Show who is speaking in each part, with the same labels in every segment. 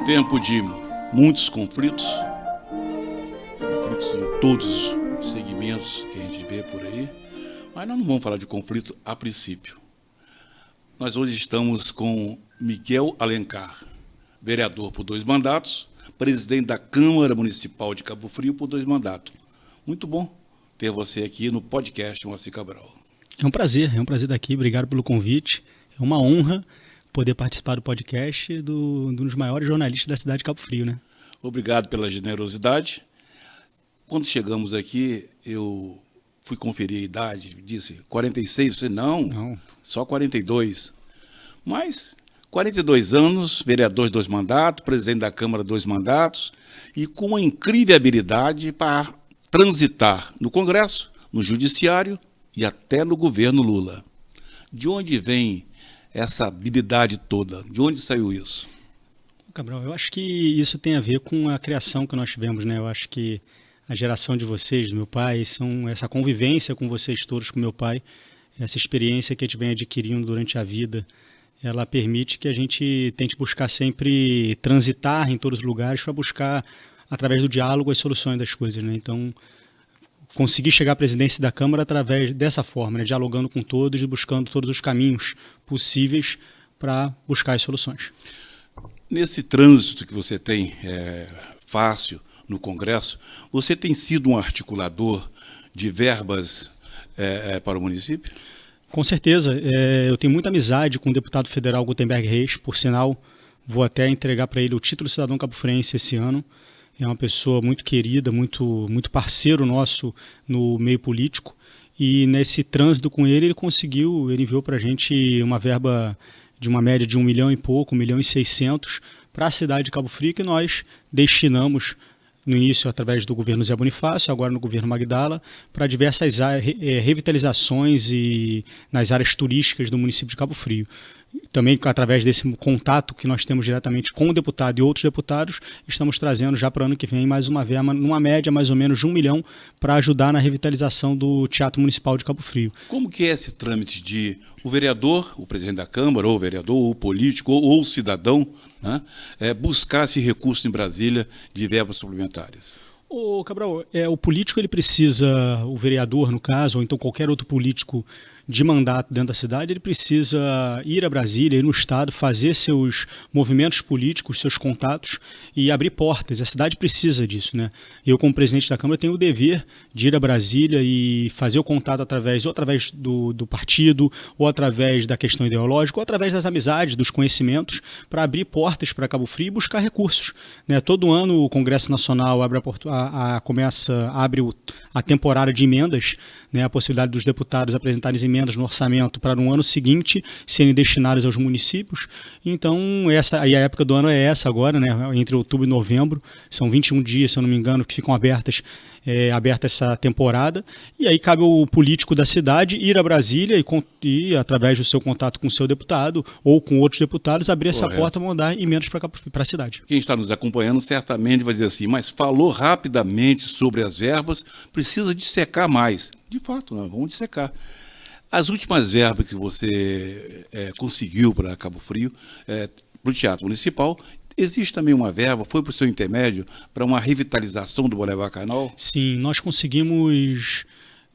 Speaker 1: tempo de muitos conflitos em todos os segmentos que a gente vê por aí, mas nós não vamos falar de conflito a princípio. Nós hoje estamos com Miguel Alencar, vereador por 2 mandatos, presidente da Câmara Municipal de Cabo Frio por 2 mandatos. Muito bom ter você aqui no podcast Moacir Cabral.
Speaker 2: É um prazer estar aqui, obrigado pelo convite. É uma honra poder participar do podcast de um dos maiores jornalistas da cidade de Cabo Frio, né?
Speaker 1: Obrigado pela generosidade. Quando chegamos aqui, eu fui conferir a idade, disse 46, você não, só 42. Mas 42 anos, vereador de 2 mandatos, presidente da Câmara 2 mandatos, e com uma incrível habilidade para transitar no Congresso, no Judiciário e até no governo Lula. De onde vem essa habilidade toda? De onde saiu isso?
Speaker 2: Cabral, eu acho que isso tem a ver com a criação que nós tivemos, né? Eu acho que a geração de vocês, do meu pai, essa convivência com vocês todos, com meu pai, essa experiência que a gente vem adquirindo durante a vida, ela permite que a gente tente buscar sempre transitar em todos os lugares para buscar, através do diálogo, as soluções das coisas, né? Então, conseguir chegar à presidência da Câmara através dessa forma, né? Dialogando com todos e buscando todos os caminhos possíveis para buscar as soluções.
Speaker 1: Nesse trânsito que você tem fácil no Congresso, você tem sido um articulador de verbas para o município?
Speaker 2: Com certeza. Eu tenho muita amizade com o deputado federal Gutenberg Reis, por sinal, vou até entregar para ele o título de cidadão cabo-friense esse ano. É uma pessoa muito querida, muito parceiro nosso no meio político. E nesse trânsito com ele enviou para a gente uma verba de uma média de 1 milhão e pouco, 1.600.000, para a cidade de Cabo Frio, que nós destinamos, no início através do governo Zé Bonifácio, agora no governo Magdala, para diversas revitalizações nas áreas turísticas do município de Cabo Frio. Também através desse contato que nós temos diretamente com o deputado e outros deputados, estamos trazendo já para o ano que vem mais uma verba, numa média mais ou menos de 1 milhão, para ajudar na revitalização do Teatro Municipal de Cabo Frio.
Speaker 1: Como que é esse trâmite de o vereador, o presidente da Câmara, ou o vereador, ou o político, ou o cidadão, né, buscar esse recurso em Brasília de verbas suplementares?
Speaker 2: Ô Cabral, o político ele precisa, o vereador no caso, ou então qualquer outro político de mandato dentro da cidade, ele precisa ir a Brasília, ir no estado, fazer seus movimentos políticos, seus contatos e abrir portas. A cidade precisa disso, né? Eu, como presidente da Câmara, tenho o dever de ir a Brasília e fazer o contato através do partido, ou através da questão ideológica, ou através das amizades, dos conhecimentos, para abrir portas para Cabo Frio e buscar recursos, né? Todo ano o Congresso Nacional abre a temporada de emendas, né? A possibilidade dos deputados apresentarem emendas no orçamento para no ano seguinte serem destinadas aos municípios. Então, a época do ano é essa agora, né? Entre outubro e novembro, são 21 dias, se eu não me engano, que ficam aberta essa temporada, e aí cabe ao político da cidade ir a Brasília e através do seu contato com o seu deputado ou com outros deputados, abrir essa porta e mandar emendas para a cidade.
Speaker 1: Quem está nos acompanhando certamente vai dizer assim, mas falou rapidamente sobre as verbas, precisa dissecar mais. De fato, nós vamos dissecar. As últimas verbas que você conseguiu para Cabo Frio, para o Teatro Municipal, existe também uma verba, foi para o seu intermédio, para uma revitalização do Boulevard Canal?
Speaker 2: Sim, nós conseguimos,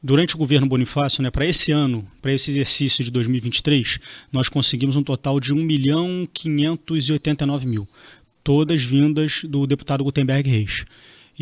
Speaker 2: durante o governo Bonifácio, né, para esse ano, para esse exercício de 2023, nós conseguimos um total de 1.589.000, todas vindas do deputado Gutenberg Reis.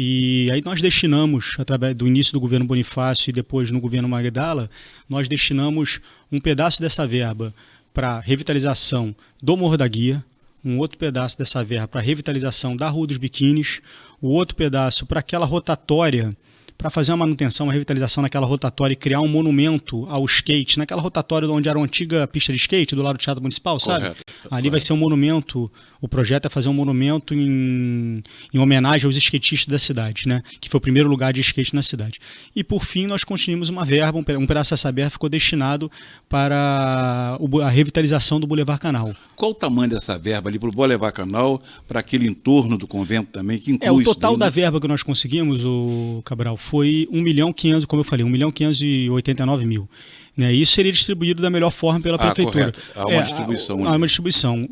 Speaker 2: E aí nós destinamos, através do início do governo Bonifácio e depois no governo Magdala, nós destinamos um pedaço dessa verba para revitalização do Morro da Guia, um outro pedaço dessa verba para revitalização da Rua dos Biquínis, o outro pedaço para aquela rotatória, para fazer uma manutenção, uma revitalização naquela rotatória e criar um monumento ao skate, naquela rotatória onde era uma antiga pista de skate, do lado do Teatro Municipal, sabe?
Speaker 1: Correto.
Speaker 2: Ali vai ser um monumento, o projeto é fazer um monumento em homenagem aos skatistas da cidade, né? Que foi o primeiro lugar de skate na cidade. E por fim nós conseguimos uma verba, um pedaço dessa verba ficou destinado para a revitalização do Boulevard Canal.
Speaker 1: Qual o tamanho dessa verba ali para o Boulevard Canal, para aquele entorno do convento também, que inclui
Speaker 2: o total da verba que nós conseguimos, o Cabral, foi 1.500.000, como eu falei, 1.589.000. né? Isso seria distribuído da melhor forma pela prefeitura.
Speaker 1: Correto. Há uma distribuição.
Speaker 2: Há uma distribuição.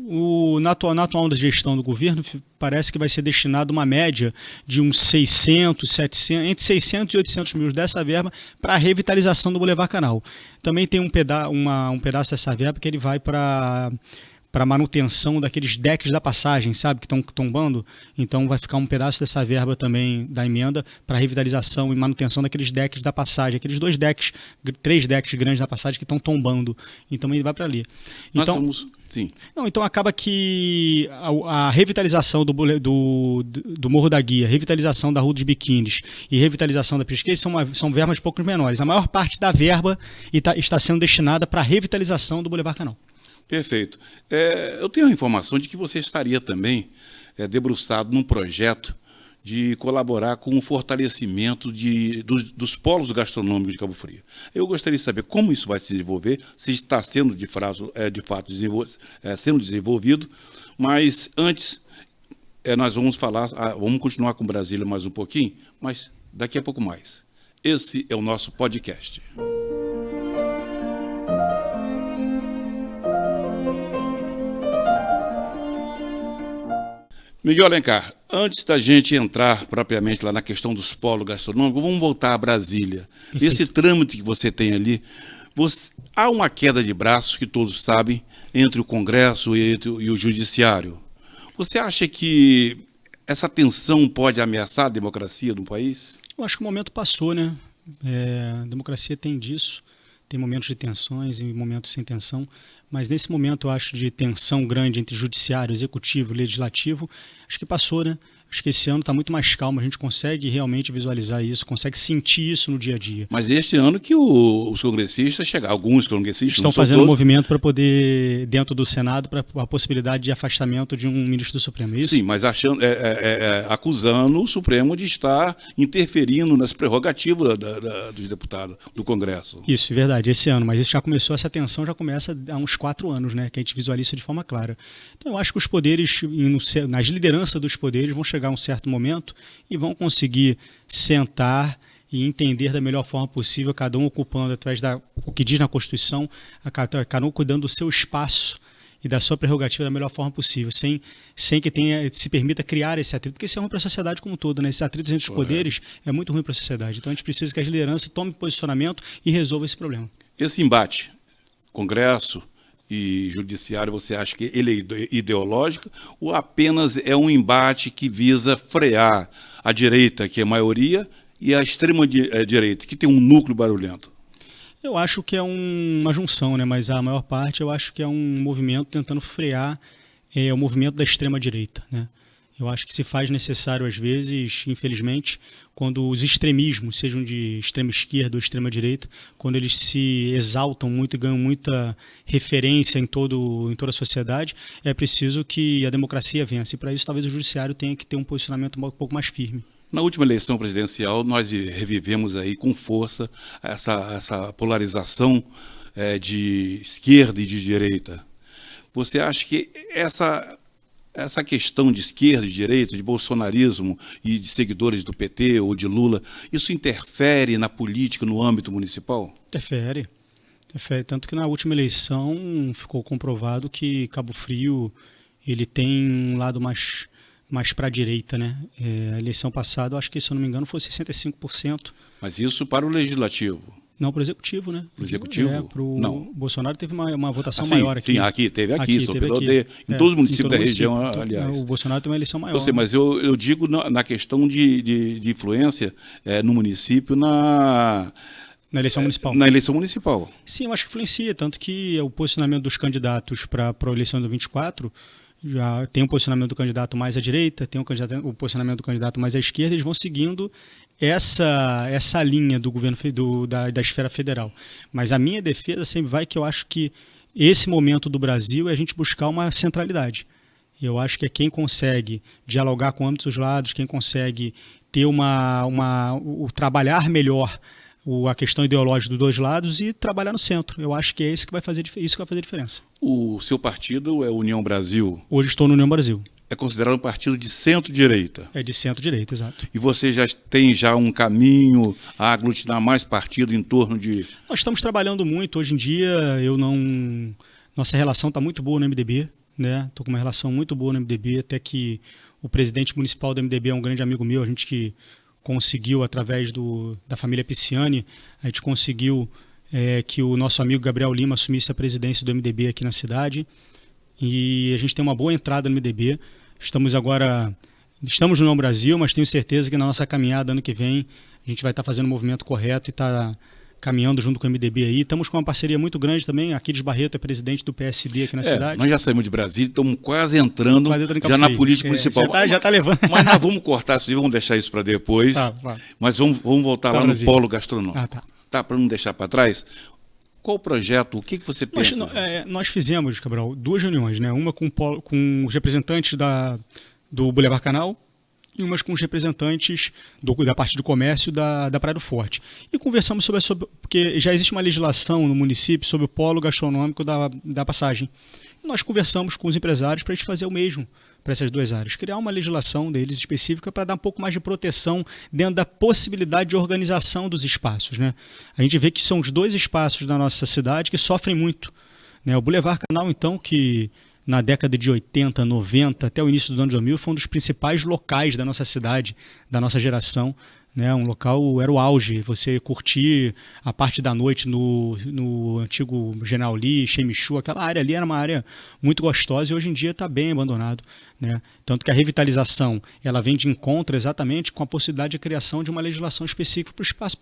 Speaker 2: Na atual gestão do governo, parece que vai ser destinado uma média de uns 600, 700, entre 600 e 800 mil dessa verba para a revitalização do Boulevard Canal. Também tem um pedaço dessa verba que ele vai para manutenção daqueles decks da passagem, sabe, que estão tombando. Então vai ficar um pedaço dessa verba também da emenda para revitalização e manutenção daqueles decks da passagem, aqueles 3 decks grandes da passagem que estão tombando. Então ele vai para ali. Então,
Speaker 1: sim.
Speaker 2: Então acaba que a revitalização do Morro da Guia, revitalização da Rua dos Biquínis e revitalização da Pesquisa são verbas pouco menores. A maior parte da verba está sendo destinada para a revitalização do Boulevard Canal.
Speaker 1: Perfeito. Eu tenho a informação de que você estaria também debruçado num projeto de colaborar com o fortalecimento dos polos gastronômicos de Cabo Frio. Eu gostaria de saber como isso vai se desenvolver, se está sendo de fato sendo desenvolvido, mas antes nós vamos vamos continuar com Brasília mais um pouquinho, mas daqui a pouco mais. Esse é o nosso podcast. Miguel Alencar, antes da gente entrar propriamente lá na questão dos polos gastronômicos, vamos voltar a Brasília. Esse trâmite que você tem ali, há uma queda de braço, que todos sabem, entre o Congresso e o Judiciário. Você acha que essa tensão pode ameaçar a democracia no país?
Speaker 2: Eu acho que o momento passou, né? A democracia tem disso. Tem momentos de tensões e momentos sem tensão, mas nesse momento, eu acho, de tensão grande entre judiciário, executivo, legislativo, acho que passou, né? Acho que esse ano está muito mais calmo, a gente consegue realmente visualizar isso, consegue sentir isso no dia a dia.
Speaker 1: Mas este ano que os congressistas chegaram, alguns congressistas
Speaker 2: estão fazendo um movimento para poder, dentro do Senado, para a possibilidade de afastamento de um ministro do Supremo, é isso?
Speaker 1: Sim, mas acusando o Supremo de estar interferindo nas prerrogativas dos deputados do Congresso.
Speaker 2: Isso, é verdade, esse ano, mas isso já começou, essa tensão já começa há uns 4 anos, né, que a gente visualiza de forma clara. Então eu acho que os poderes, nas lideranças dos poderes, vão chegar a um certo momento e vão conseguir sentar e entender da melhor forma possível, cada um ocupando através o que diz na Constituição, cada um cuidando do seu espaço e da sua prerrogativa da melhor forma possível, sem que se permita criar esse atrito, porque isso é ruim para a sociedade como um todo, né? Esses atritos entre os poderes é muito ruim para a sociedade. Então a gente precisa que as lideranças tomem posicionamento e resolvam esse problema.
Speaker 1: Esse embate, Congresso e Judiciário, você acha que ele é ideológico ou apenas é um embate que visa frear a direita, que é a maioria, e a extrema-direita, que tem um núcleo barulhento?
Speaker 2: Eu acho que é uma junção, né? Mas a maior parte eu acho que é um movimento tentando frear o movimento da extrema-direita, né? Eu acho que se faz necessário, às vezes, infelizmente, quando os extremismos, sejam de extrema esquerda ou extrema direita, quando eles se exaltam muito e ganham muita referência em toda a sociedade, é preciso que a democracia vença. E para isso, talvez o judiciário tenha que ter um posicionamento um pouco mais firme.
Speaker 1: Na última eleição presidencial, nós revivemos aí com força essa polarização de esquerda e de direita. Você acha que essa questão de esquerda e direita, de bolsonarismo e de seguidores do PT ou de Lula, isso interfere na política no âmbito municipal?
Speaker 2: Interfere. Tanto que na última eleição ficou comprovado que Cabo Frio ele tem um lado mais para a direita, né? A eleição passada, eu acho que, se eu não me engano, foi 65%.
Speaker 1: Mas isso para o legislativo?
Speaker 2: Não, para o executivo, né?
Speaker 1: Para o executivo?
Speaker 2: Não. Bolsonaro teve uma votação maior aqui.
Speaker 1: Sim, teve aqui, São Pedro Aldeia, em todos os municípios da região, aliás.
Speaker 2: O Bolsonaro tem uma eleição maior.
Speaker 1: Eu sei, mas eu digo na questão de influência no município, na eleição municipal. Na eleição municipal.
Speaker 2: Sim, eu acho que influencia, tanto que o posicionamento dos candidatos para a eleição de 24 já tem um posicionamento do candidato mais à direita, tem o posicionamento do candidato mais à esquerda, eles vão seguindo essa linha do governo da esfera federal. Mas a minha defesa sempre vai que eu acho que esse momento do Brasil é a gente buscar uma centralidade. Eu acho que é quem consegue dialogar com ambos os lados, quem consegue ter o trabalhar melhor a questão ideológica dos dois lados e trabalhar no centro. Eu acho que é isso que vai fazer diferença. O
Speaker 1: seu partido é União Brasil?
Speaker 2: Hoje estou no União Brasil.
Speaker 1: é considerado um partido de centro-direita.
Speaker 2: É de centro-direita, exato.
Speaker 1: E você já tem um caminho a aglutinar mais partido em torno de...
Speaker 2: Nós estamos trabalhando muito. Hoje em dia, nossa relação está muito boa no MDB, né? Estou com uma relação muito boa no MDB, até que o presidente municipal do MDB é um grande amigo meu, a gente que conseguiu, através da família Pisciani, a gente conseguiu que o nosso amigo Gabriel Lima assumisse a presidência do MDB aqui na cidade, e a gente tem uma boa entrada no MDB. Estamos no União Brasil, mas tenho certeza que na nossa caminhada ano que vem a gente vai estar fazendo o movimento correto e estar caminhando junto com o MDB aí. Estamos com uma parceria muito grande também. Aquiles Barreto é presidente do PSD aqui na cidade.
Speaker 1: Nós já saímos de Brasília, estamos quase entrando já na política municipal.
Speaker 2: Já está levando.
Speaker 1: Mas nós vamos cortar isso e vamos deixar isso para depois.
Speaker 2: Tá.
Speaker 1: Mas vamos voltar lá no polo gastronômico.
Speaker 2: Tá,
Speaker 1: para não deixar para trás. Qual o projeto? O que você pensa?
Speaker 2: Nós fizemos, Cabral, 2 reuniões, né? Uma com os representantes do Boulevard Canal e umas com os representantes da parte do comércio da Praia do Forte. E conversamos sobre porque já existe uma legislação no município sobre o polo gastronômico da passagem. E nós conversamos com os empresários para a gente fazer o mesmo para essas 2 áreas. Criar uma legislação deles específica para dar um pouco mais de proteção dentro da possibilidade de organização dos espaços, né? A gente vê que são os 2 espaços da nossa cidade que sofrem muito, né? O Boulevard Canal, então, que na década de 80, 90, até o início do ano 2000, foi um dos principais locais da nossa cidade, da nossa geração, né? Um local, era o auge, você curtir a parte da noite no antigo General Lee, Xemichu, aquela área ali era uma área muito gostosa e hoje em dia está bem abandonado, né? Tanto que a revitalização ela vem de encontro exatamente com a possibilidade de criação de uma legislação específica para o espaço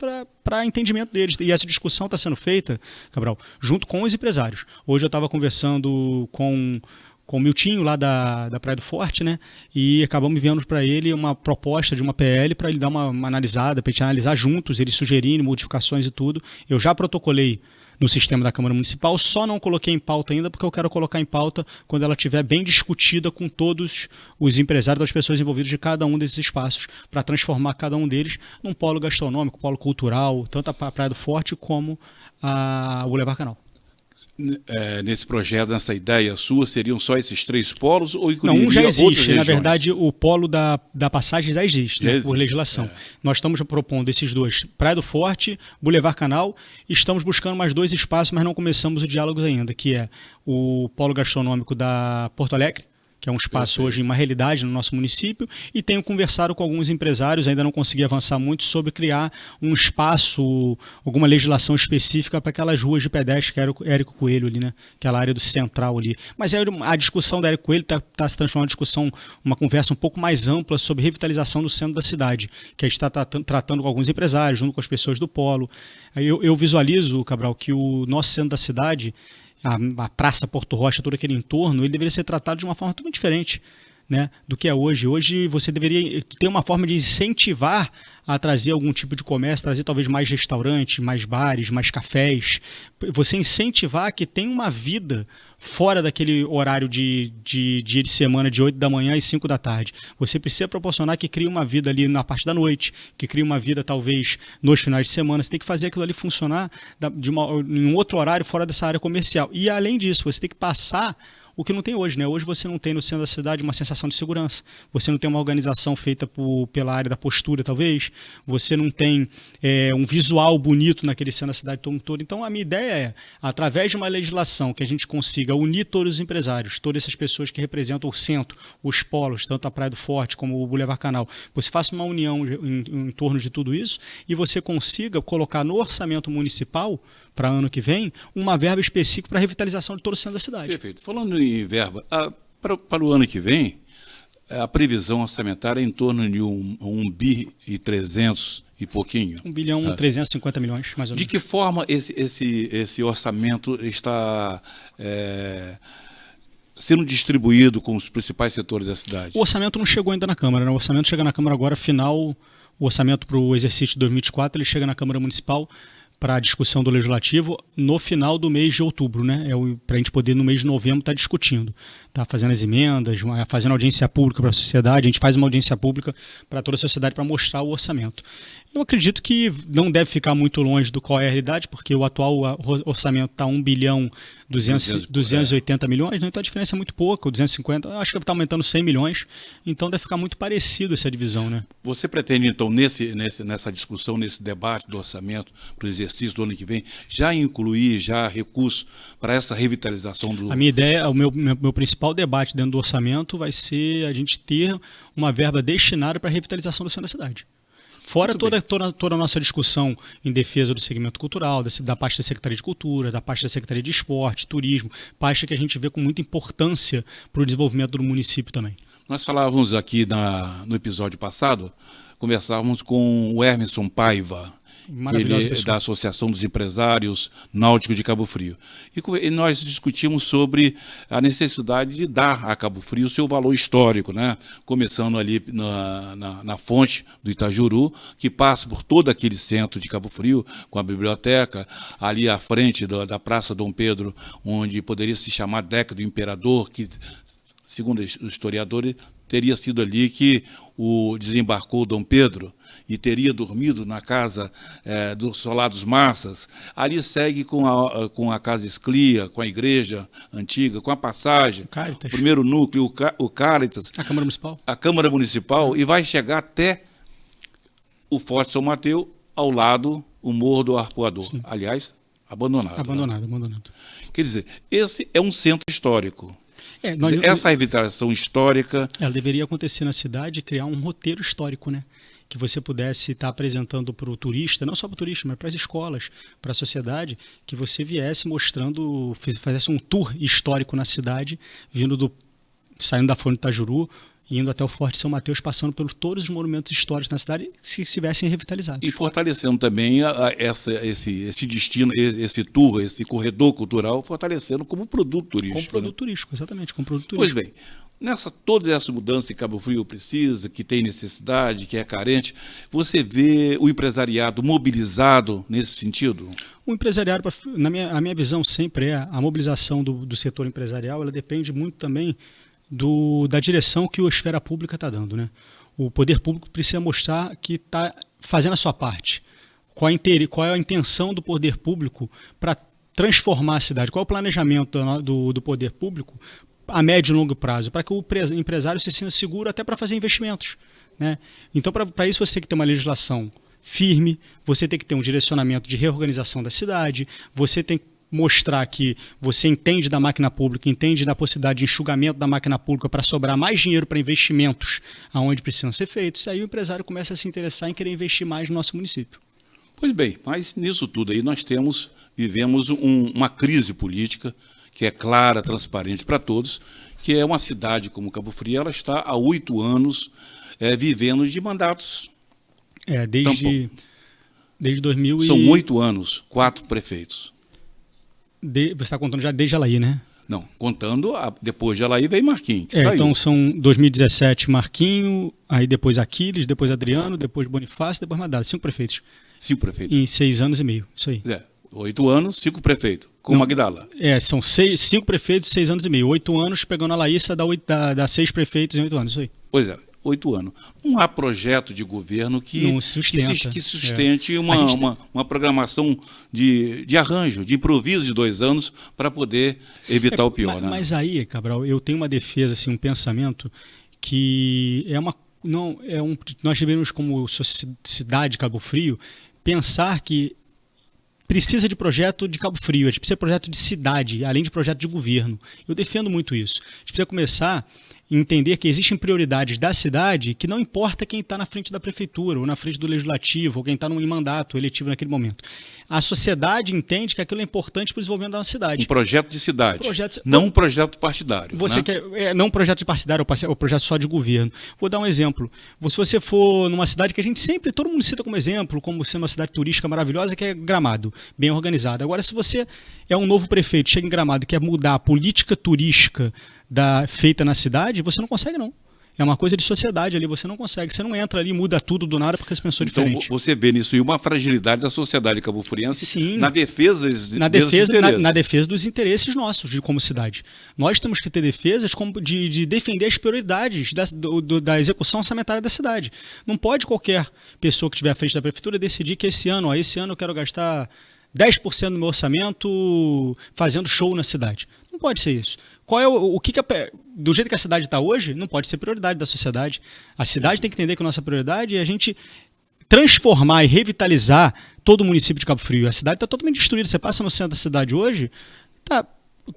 Speaker 2: para entendimento deles. E essa discussão está sendo feita, Cabral, junto com os empresários. Hoje eu estava conversando com o Miltinho lá da Praia do Forte, né? E acabamos enviando para ele uma proposta de uma PL para ele dar uma analisada, para a gente analisar juntos, eles sugerirem modificações e tudo. Eu já protocolei no sistema da Câmara Municipal, só não coloquei em pauta ainda porque eu quero colocar em pauta quando ela estiver bem discutida com todos os empresários, das pessoas envolvidas de cada um desses espaços, para transformar cada um deles num polo gastronômico, polo cultural, tanto a Praia do Forte como o Boulevard Canal.
Speaker 1: Nesse projeto, nessa ideia sua, seriam só esses 3 polos ou incluiria
Speaker 2: Não, um já existe.
Speaker 1: Na
Speaker 2: verdade, o polo da passagem já existe, né, por legislação. Nós estamos propondo esses 2, Praia do Forte, Boulevard Canal, e estamos buscando mais 2 espaços, mas não começamos o diálogo ainda, que é o polo gastronômico da Porto Alegre, que é um espaço hoje uma realidade no nosso município, e tenho conversado com alguns empresários, ainda não consegui avançar muito, sobre criar um espaço, alguma legislação específica para aquelas ruas de pedestre, que era o Érico Coelho ali, né? Aquela área do central ali. Mas a discussão da Érico Coelho está se transformando em discussão, uma conversa um pouco mais ampla sobre revitalização do centro da cidade, que a gente está tratando com alguns empresários, junto com as pessoas do polo. Eu visualizo, Cabral, que o nosso centro da cidade, a Praça Porto Rocha, todo aquele entorno, ele deveria ser tratado de uma forma totalmente diferente, né, do que é hoje. Hoje você deveria ter uma forma de incentivar a trazer algum tipo de comércio, trazer talvez mais restaurantes, mais bares, mais cafés. Você incentivar que tenha uma vida fora daquele horário de dia de semana de 8 da manhã e 5 da tarde. Você precisa proporcionar que crie uma vida ali na parte da noite, que crie uma vida talvez nos finais de semana. Você tem que fazer aquilo ali funcionar em um outro horário fora dessa área comercial. E além disso, você tem que passar o que não tem hoje, né? Hoje você não tem no centro da cidade uma sensação de segurança. Você não tem uma organização feita pela área da postura, talvez. Você não tem um visual bonito naquele centro da cidade todo. Então, a minha ideia é, através de uma legislação que a gente consiga unir todos os empresários, todas essas pessoas que representam o centro, os polos, tanto a Praia do Forte como o Boulevard Canal, você faça uma união em torno de tudo isso e você consiga colocar no orçamento municipal, para ano que vem, uma verba específica para a revitalização de todo o centro da cidade.
Speaker 1: Perfeito. Falando em verba, para o ano que vem, a previsão orçamentária é em torno de 1 bi e 300 e pouquinho.
Speaker 2: 1 bilhão 350 milhões, mais ou menos.
Speaker 1: De que forma esse orçamento está sendo distribuído com os principais setores da cidade?
Speaker 2: O orçamento não chegou ainda na Câmara, né? O orçamento chega na Câmara agora, final, o orçamento para o exercício de 2024, ele chega na Câmara Municipal para a discussão do Legislativo no final do mês de outubro, né? Para a gente poder, no mês de novembro, estar discutindo, tá fazendo as emendas, fazendo audiência pública para a sociedade. A gente faz uma audiência pública para toda a sociedade para mostrar o orçamento. Eu acredito que não deve ficar muito longe do qual é a realidade, porque o atual orçamento está 1 bilhão 280 milhões, né? Então a diferença é muito pouca, 250, eu acho que está aumentando 100 milhões, então deve ficar muito parecido essa divisão, né?
Speaker 1: Você pretende, então, nessa discussão, nesse debate do orçamento para o exercício do ano que vem, já incluir recursos para essa revitalização do...
Speaker 2: A minha ideia, o meu principal debate dentro do orçamento vai ser a gente ter uma verba destinada para a revitalização do centro da cidade. Fora toda a nossa discussão em defesa do segmento cultural, da parte da Secretaria de Cultura, da parte da Secretaria de Esporte, Turismo, parte que a gente vê com muita importância para o desenvolvimento do município também.
Speaker 1: Nós falávamos aqui no episódio passado, conversávamos com o Emerson Paiva, da Associação dos Empresários Náuticos de Cabo Frio. E nós discutimos sobre a necessidade de dar a Cabo Frio o seu valor histórico, né? Começando ali na fonte do Itajuru, que passa por todo aquele centro de Cabo Frio, com a biblioteca, ali à frente da Praça Dom Pedro, onde poderia se chamar Deca do Imperador, que, segundo os historiadores, teria sido ali que desembarcou Dom Pedro e teria dormido na casa do Solar dos Marsas. Ali segue com a Casa Esclia, com a igreja antiga, com a passagem, o primeiro núcleo, o Cáritas, a Câmara Municipal, e vai chegar até o Forte São Mateus, ao lado o Morro do Arpoador. Sim. Aliás, abandonado.
Speaker 2: Abandonado.
Speaker 1: Quer dizer, esse é um centro histórico. Essa revitalização histórica...
Speaker 2: Ela deveria acontecer na cidade e criar um roteiro histórico, né? Que você pudesse estar apresentando para o turista, não só para o turista, mas para as escolas, para a sociedade, que você viesse mostrando, fizesse um tour histórico na cidade, saindo da Fonte do Itajuru, indo até o Forte São Mateus, passando por todos os monumentos históricos na cidade, se estivessem revitalizados.
Speaker 1: E fortalecendo também esse destino, esse tour, esse corredor cultural, fortalecendo como produto turístico.
Speaker 2: Como produto turístico, exatamente, como produto turístico.
Speaker 1: Pois bem, toda essa mudança que Cabo Frio precisa, que tem necessidade, que é carente, você vê o empresariado mobilizado nesse sentido?
Speaker 2: O empresariado, a minha visão sempre a mobilização do setor empresarial, ela depende muito também da direção que a esfera pública está dando, né? O poder público precisa mostrar que está fazendo a sua parte. Qual é a intenção do poder público para transformar a cidade? Qual é o planejamento do poder público a médio e longo prazo, para que o empresário se sinta seguro até para fazer investimentos, né? Então, para isso você tem que ter uma legislação firme, você tem que ter um direcionamento de reorganização da cidade, você tem que mostrar que você entende da máquina pública, entende da possibilidade de enxugamento da máquina pública para sobrar mais dinheiro para investimentos aonde precisam ser feitos, e aí o empresário começa a se interessar em querer investir mais no nosso município.
Speaker 1: Pois bem, mas nisso tudo aí vivemos uma crise política que é clara, transparente para todos, que é uma cidade como Cabo Frio, ela está há 8 anos vivendo de mandatos.
Speaker 2: Desde 2000
Speaker 1: São 8 anos, 4 prefeitos.
Speaker 2: Você está contando já desde Alaí, né?
Speaker 1: Não, contando, depois de Alaí veio Marquinhos.
Speaker 2: Então são 2017 Marquinho, aí depois Aquiles, depois Adriano, depois Bonifácio, depois Madalena. 5 prefeitos.
Speaker 1: 5 prefeitos.
Speaker 2: Em 6 anos e meio, isso aí.
Speaker 1: 8 anos, 5 prefeitos, com Magdala.
Speaker 2: São 5 prefeitos, 6 anos e meio. 8 anos, pegando a Laíssa, dá 6 prefeitos em 8 anos, isso aí.
Speaker 1: Pois é, 8 anos. Não há projeto de governo que sustente uma programação de arranjo, de improviso de 2 anos para poder evitar o pior.
Speaker 2: Mas aí, Cabral, eu tenho uma defesa, assim, um pensamento que nós devemos, como cidade Cabo Frio, pensar que precisa de projeto de Cabo Frio, a gente precisa de projeto de cidade, além de projeto de governo. Eu defendo muito isso. A gente precisa começar a entender que existem prioridades da cidade que não importa quem está na frente da prefeitura, ou na frente do legislativo, ou quem está em mandato eletivo naquele momento. A sociedade entende que aquilo é importante para o desenvolvimento da nossa cidade.
Speaker 1: Um projeto de cidade, não um projeto partidário.
Speaker 2: Você quer, não um projeto de partidário, ou projeto só de governo. Vou dar um exemplo. Se você for numa cidade que a gente sempre, todo mundo cita como exemplo, como sendo uma cidade turística maravilhosa, que é Gramado, bem organizada. Agora, se você é um novo prefeito, chega em Gramado e quer mudar a política turística feita na cidade, você não consegue, não. É uma coisa de sociedade ali, você não consegue, você não entra ali e muda tudo do nada porque você pensou diferente.
Speaker 1: Então você vê nisso aí uma fragilidade da sociedade cabo-friense.
Speaker 2: Sim,
Speaker 1: na defesa
Speaker 2: na defesa dos interesses nossos como cidade. Nós temos que ter defesas de defender as prioridades da execução orçamentária da cidade. Não pode qualquer pessoa que estiver à frente da prefeitura decidir que esse ano eu quero gastar 10% do meu orçamento fazendo show na cidade. Não pode ser isso. Do jeito que a cidade está hoje, não pode ser prioridade da sociedade. A cidade tem que entender que a nossa prioridade é a gente transformar e revitalizar todo o município de Cabo Frio. A cidade está totalmente destruída. Você passa no centro da cidade hoje, tá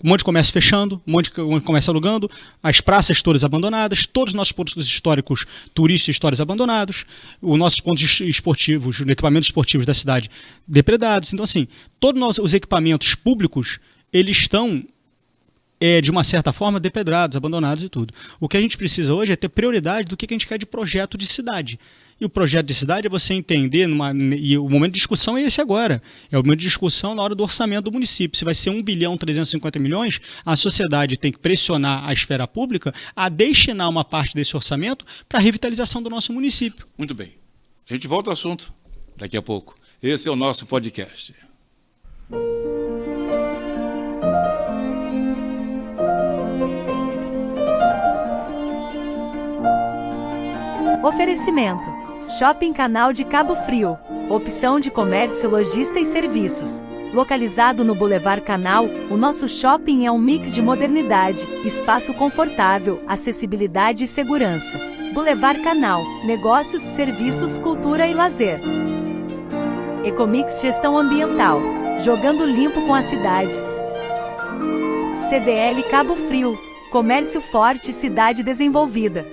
Speaker 2: um monte de comércio fechando, um monte de comércio alugando, as praças todas abandonadas, todos os nossos pontos históricos, turísticos históricos abandonados, os nossos pontos esportivos, equipamentos esportivos da cidade depredados. Então, assim, todos os equipamentos públicos, eles estão, de uma certa forma, depredados, abandonados e tudo. O que a gente precisa hoje é ter prioridade do que a gente quer de projeto de cidade. E o projeto de cidade é você entender, e o momento de discussão é esse agora. É o momento de discussão na hora do orçamento do município. Se vai ser 1.350.000.000, a sociedade tem que pressionar a esfera pública a destinar uma parte desse orçamento para a revitalização do nosso município.
Speaker 1: Muito bem. A gente volta ao assunto daqui a pouco. Esse é o nosso podcast.
Speaker 3: Oferecimento: Shopping Canal de Cabo Frio. Opção de comércio, lojista e serviços. Localizado no Boulevard Canal, o nosso shopping é um mix de modernidade, espaço confortável, acessibilidade e segurança. Boulevard Canal, negócios, serviços, cultura e lazer. Ecomix Gestão Ambiental, jogando limpo com a cidade. CDL Cabo Frio, comércio forte, cidade desenvolvida.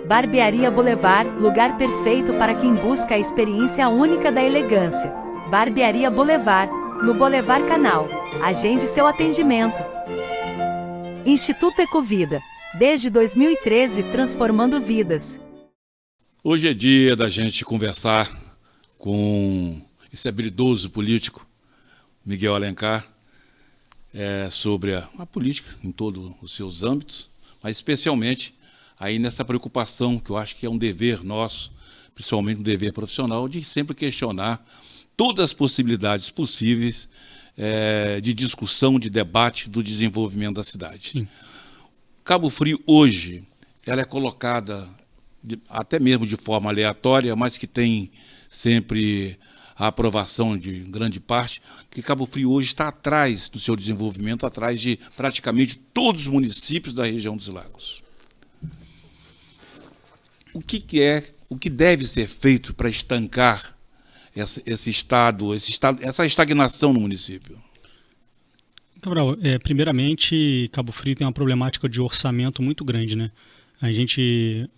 Speaker 3: Barbearia Boulevard, lugar perfeito para quem busca a experiência única da elegância. Barbearia Boulevard, no Boulevard Canal. Agende seu atendimento. Instituto Ecovida, desde 2013 transformando vidas.
Speaker 1: Hoje é dia da gente conversar com esse habilidoso político, Miguel Alencar, sobre a política em todos os seus âmbitos, mas especialmente aí nessa preocupação, que eu acho que é um dever nosso, principalmente um dever profissional, de sempre questionar todas as possibilidades possíveis de discussão, de debate do desenvolvimento da cidade.
Speaker 2: Sim.
Speaker 1: Cabo Frio, hoje, ela é colocada, até mesmo de forma aleatória, mas que tem sempre a aprovação de grande parte, que Cabo Frio hoje está atrás do seu desenvolvimento, atrás de praticamente todos os municípios da região dos Lagos. O que deve ser feito para estancar essa estagnação no município?
Speaker 2: Cabral, primeiramente, Cabo Frio tem uma problemática de orçamento muito grande, né?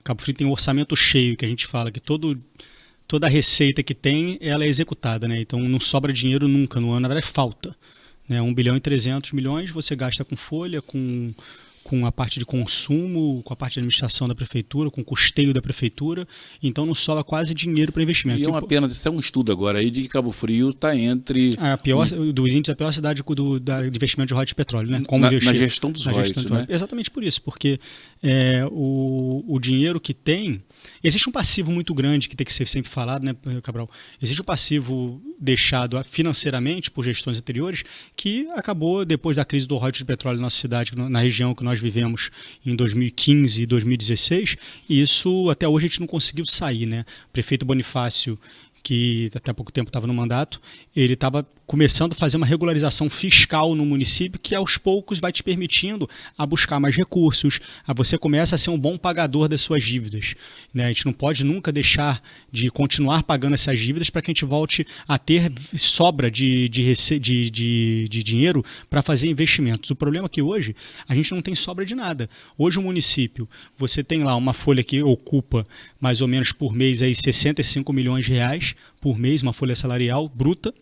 Speaker 2: Cabo Frio tem um orçamento cheio, que a gente fala que toda a receita que tem, ela é executada, né? Então não sobra dinheiro nunca no ano, na verdade falta, né? 1.300.000.000 você gasta com folha, com a parte de consumo, com a parte de administração da prefeitura, com o custeio da prefeitura, então não sobra quase dinheiro para investimento.
Speaker 1: E é uma pena, isso é um estudo agora aí de que Cabo Frio está entre...
Speaker 2: dos índices, a pior cidade de investimento de royalties de petróleo, né?
Speaker 1: Como na gestão dos royalties, né?
Speaker 2: Exatamente por isso, porque o dinheiro que tem... Existe um passivo muito grande que tem que ser sempre falado, né, Cabral? Existe um passivo deixado financeiramente por gestões anteriores que acabou, depois da crise do royalties de petróleo na nossa cidade, na região que nós vivemos em 2015 e 2016, e isso até hoje a gente não conseguiu sair, né? O prefeito Bonifácio, que até há pouco tempo estava no mandato, ele estava começando a fazer uma regularização fiscal no município que aos poucos vai te permitindo a buscar mais recursos, você começa a ser um bom pagador das suas dívidas, né? A gente não pode nunca deixar de continuar pagando essas dívidas para que a gente volte a ter sobra de dinheiro para fazer investimentos. O problema é que hoje a gente não tem sobra de nada. Hoje o município, você tem lá uma folha que ocupa mais ou menos por mês aí 65 milhões de reais por mês, uma folha salarial bruta.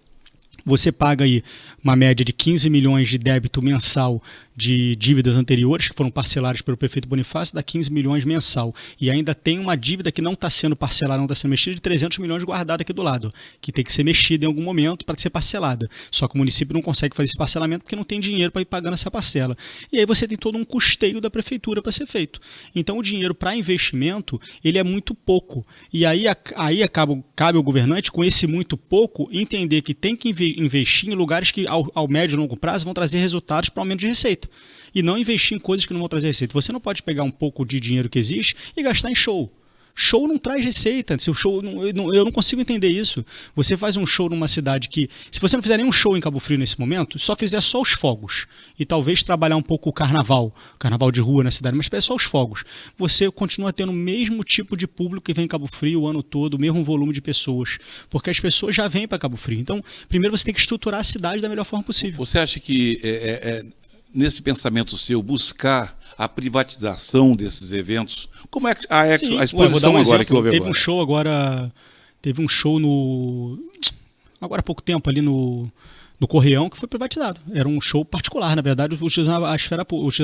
Speaker 2: Você paga aí uma média de 15 milhões de débito mensal de dívidas anteriores, que foram parceladas pelo prefeito Bonifácio, dá 15 milhões mensal. E ainda tem uma dívida que não está sendo parcelada, não está sendo mexida, de 300 milhões guardada aqui do lado, que tem que ser mexida em algum momento para ser parcelada. Só que o município não consegue fazer esse parcelamento porque não tem dinheiro para ir pagando essa parcela. E aí você tem todo um custeio da prefeitura para ser feito. Então o dinheiro para investimento, ele é muito pouco. E aí cabe ao governante, com esse muito pouco, entender que tem que investir em lugares que ao médio e longo prazo vão trazer resultados para aumento de receita. E não investir em coisas que não vão trazer receita. Você não pode pegar um pouco de dinheiro que existe e gastar em show. Show não traz receita. Se o show, eu não consigo entender isso. Você faz um show numa cidade que, se você não fizer nenhum show em Cabo Frio nesse momento, só fizer só os fogos e talvez trabalhar um pouco o carnaval de rua na cidade, mas fizer só os fogos, você continua tendo o mesmo tipo de público que vem em Cabo Frio o ano todo, o mesmo volume de pessoas, porque as pessoas já vêm para Cabo Frio. Então, primeiro você tem que estruturar a cidade da melhor forma possível.
Speaker 1: Você acha que nesse pensamento seu, buscar a privatização desses eventos? Como é a exposição agora que houve agora?
Speaker 2: Teve um show agora há pouco tempo ali no Correão, que foi privatizado. Era um show particular, na verdade, utilizando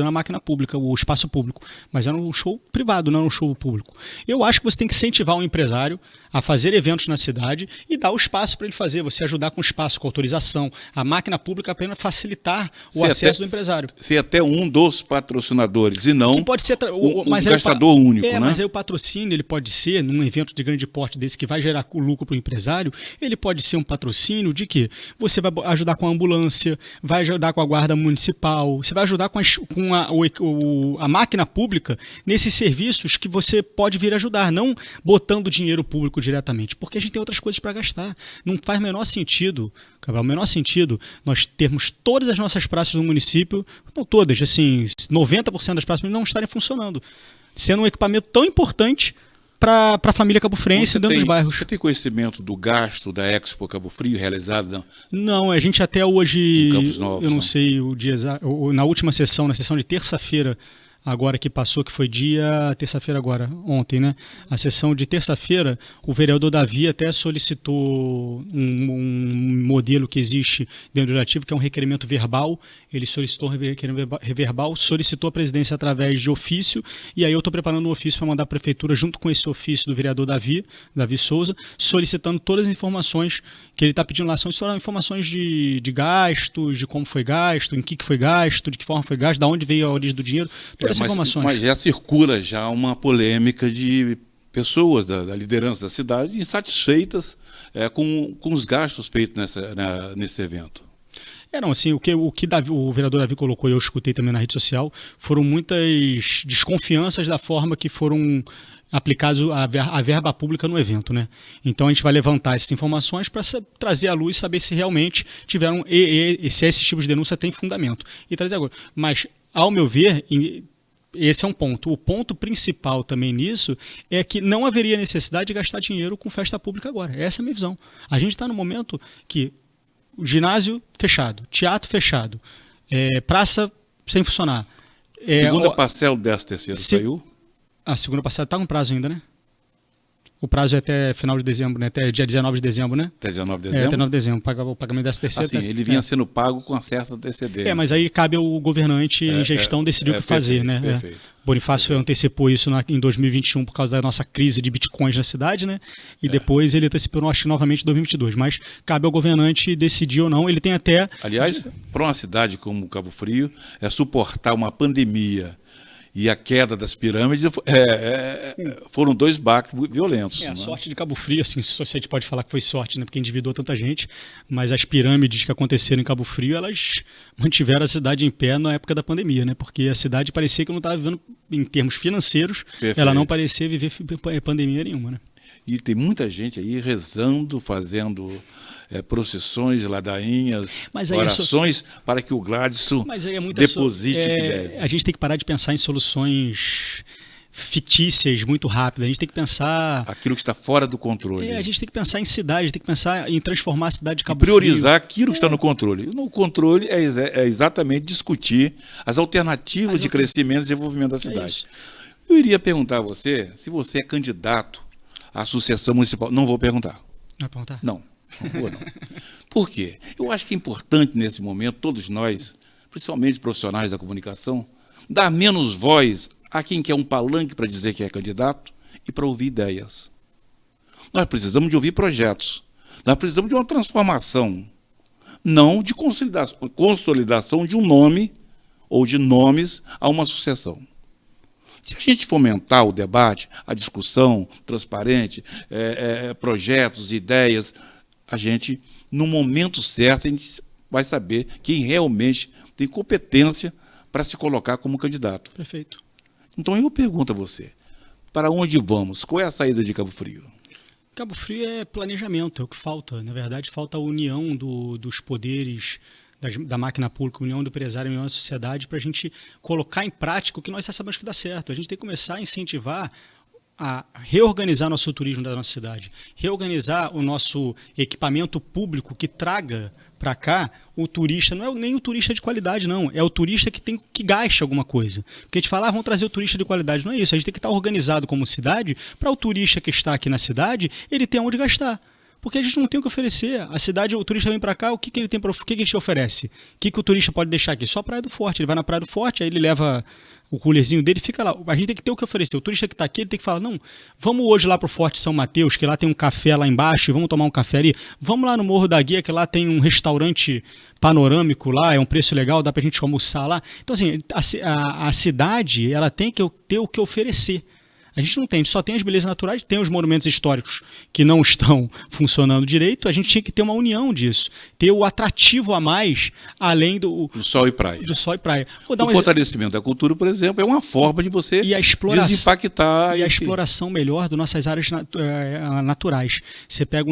Speaker 2: a máquina pública, o espaço público. Mas era um show privado, não era um show público. Eu acho que você tem que incentivar o empresário a fazer eventos na cidade e dar o espaço para ele fazer, você ajudar com espaço, com autorização. A máquina pública apenas facilitar o acesso do empresário.
Speaker 1: Ser até um dos patrocinadores e não
Speaker 2: que pode ser
Speaker 1: um gastador único. Né?
Speaker 2: Mas aí o patrocínio ele pode ser, num evento de grande porte desse que vai gerar lucro para o empresário, ele pode ser um patrocínio de que você vai ajudar com a ambulância, vai ajudar com a guarda municipal, você vai ajudar com a máquina pública nesses serviços que você pode vir ajudar, não botando dinheiro público diretamente, porque a gente tem outras coisas para gastar. Não faz o menor sentido, Cabral, nós termos todas as nossas praças no município, não todas, assim, 90% das praças não estarem funcionando, sendo um equipamento tão importante para a família cabofriense dentro dos bairros.
Speaker 1: Você tem conhecimento do gasto da Expo Cabo Frio realizada?
Speaker 2: Não, a gente até hoje,
Speaker 1: Novos,
Speaker 2: eu não sei o dia exato, na última sessão, na sessão de terça-feira, agora que passou, que foi terça-feira agora, ontem, né? A sessão de terça-feira, o vereador Davi até solicitou um modelo que existe dentro do legislativo, que é um requerimento verbal. Ele solicitou um requerimento verbal, solicitou a presidência através de ofício, e aí eu estou preparando um ofício para mandar à prefeitura, junto com esse ofício do vereador Davi Souza, solicitando todas as informações que ele está pedindo lá. São informações de gastos, de como foi gasto, em que foi gasto, de que forma foi gasto, de onde veio a origem do dinheiro, todas informações.
Speaker 1: Mas já circula já uma polêmica de pessoas da liderança da cidade insatisfeitas com os gastos feitos nesse evento.
Speaker 2: Não, assim, o que o vereador Davi colocou, e eu escutei também na rede social, foram muitas desconfianças da forma que foram aplicados a verba pública no evento, né? Então a gente vai levantar essas informações para trazer à luz e saber se realmente tiveram, se esse tipo de denúncia tem fundamento. E trazer agora. Mas, ao meu ver, esse é um ponto. O ponto principal também nisso é que não haveria necessidade de gastar dinheiro com festa pública agora. Essa é a minha visão. A gente está no momento que o ginásio fechado, teatro fechado, praça sem funcionar.
Speaker 1: Segunda parcela dessa terceira saiu?
Speaker 2: A segunda parcela está com prazo ainda, né? O prazo é até final de dezembro, né? Até dia 19 de dezembro, né?
Speaker 1: Até 19 de dezembro?
Speaker 2: Até 9 de dezembro, o pagamento dessa terceira.
Speaker 1: Assim, ele vinha sendo pago com uma certa antecedência.
Speaker 2: Mas aí cabe ao governante em gestão decidir o que fazer, né?
Speaker 1: Perfeito.
Speaker 2: Bonifácio antecipou isso em 2021 por causa da nossa crise de bitcoins na cidade, né? E depois ele antecipou, acho que novamente em 2022. Mas cabe ao governante decidir ou não. Ele tem até...
Speaker 1: Aliás, para uma cidade como Cabo Frio, suportar uma pandemia e a queda das pirâmides foram dois baques violentos.
Speaker 2: A sorte de Cabo Frio, assim, a gente pode falar que foi sorte, né, porque endividou tanta gente, mas as pirâmides que aconteceram em Cabo Frio, elas mantiveram a cidade em pé na época da pandemia, né, porque a cidade parecia que não estava vivendo, em termos financeiros, Perfeito. Ela não parecia viver pandemia nenhuma, né.
Speaker 1: E tem muita gente aí rezando, fazendo procissões, ladainhas, orações para que o Gladson deposite o que deve.
Speaker 2: A gente tem que parar de pensar em soluções fictícias muito rápidas. A gente tem que pensar...
Speaker 1: aquilo que está fora do controle.
Speaker 2: A gente tem que pensar em cidade, a gente tem que pensar em transformar a cidade de Cabo Frio.
Speaker 1: Priorizar aquilo que está no controle. No controle é exatamente discutir as alternativas de crescimento e desenvolvimento da cidade. Eu iria perguntar a você se você é candidato à sucessão municipal. Não vou perguntar.
Speaker 2: Vai perguntar?
Speaker 1: Não. Rua não. Por quê? Eu acho que é importante nesse momento, todos nós, principalmente profissionais da comunicação, dar menos voz a quem quer um palanque para dizer que é candidato e para ouvir ideias. Nós precisamos de ouvir projetos. Nós precisamos de uma transformação, não de consolidação de um nome ou de nomes a uma sucessão. Se a gente fomentar o debate, a discussão transparente, projetos, ideias, a gente, no momento certo, a gente vai saber quem realmente tem competência para se colocar como candidato.
Speaker 2: Perfeito.
Speaker 1: Então eu pergunto a você, para onde vamos? Qual é a saída de Cabo Frio?
Speaker 2: Cabo Frio é planejamento, é o que falta. Na verdade, falta a união dos poderes da máquina pública, união do empresário, união da sociedade, para a gente colocar em prática o que nós já sabemos que dá certo. A gente tem que começar a incentivar a reorganizar nosso turismo da nossa cidade, reorganizar o nosso equipamento público que traga para cá o turista, não é nem o turista de qualidade, não, é o turista que gasta alguma coisa. Porque a gente fala, vamos trazer o turista de qualidade, não é isso, a gente tem que estar organizado como cidade para o turista que está aqui na cidade, ele ter onde gastar. Porque a gente não tem o que oferecer. A cidade, o turista vem para cá, o que ele tem, o que ele te oferece? O que o turista pode deixar aqui? Só a Praia do Forte. Ele vai na Praia do Forte, aí ele leva o coolerzinho dele, fica lá. A gente tem que ter o que oferecer. O turista que está aqui, ele tem que falar, não, vamos hoje lá para o Forte São Mateus, que lá tem um café lá embaixo, e vamos tomar um café ali. Vamos lá no Morro da Guia, que lá tem um restaurante panorâmico lá, é um preço legal, dá para a gente almoçar lá. Então, assim, a cidade, ela tem que ter o que oferecer. A gente não tem, a gente só tem as belezas naturais, tem os monumentos históricos que não estão funcionando direito, a gente tinha que ter uma união disso, ter o atrativo a mais, além do
Speaker 1: sol e praia.
Speaker 2: Do sol e praia.
Speaker 1: O fortalecimento da cultura, por exemplo, é uma forma de você desimpactar.
Speaker 2: E a exploração melhor das nossas áreas naturais. Você pega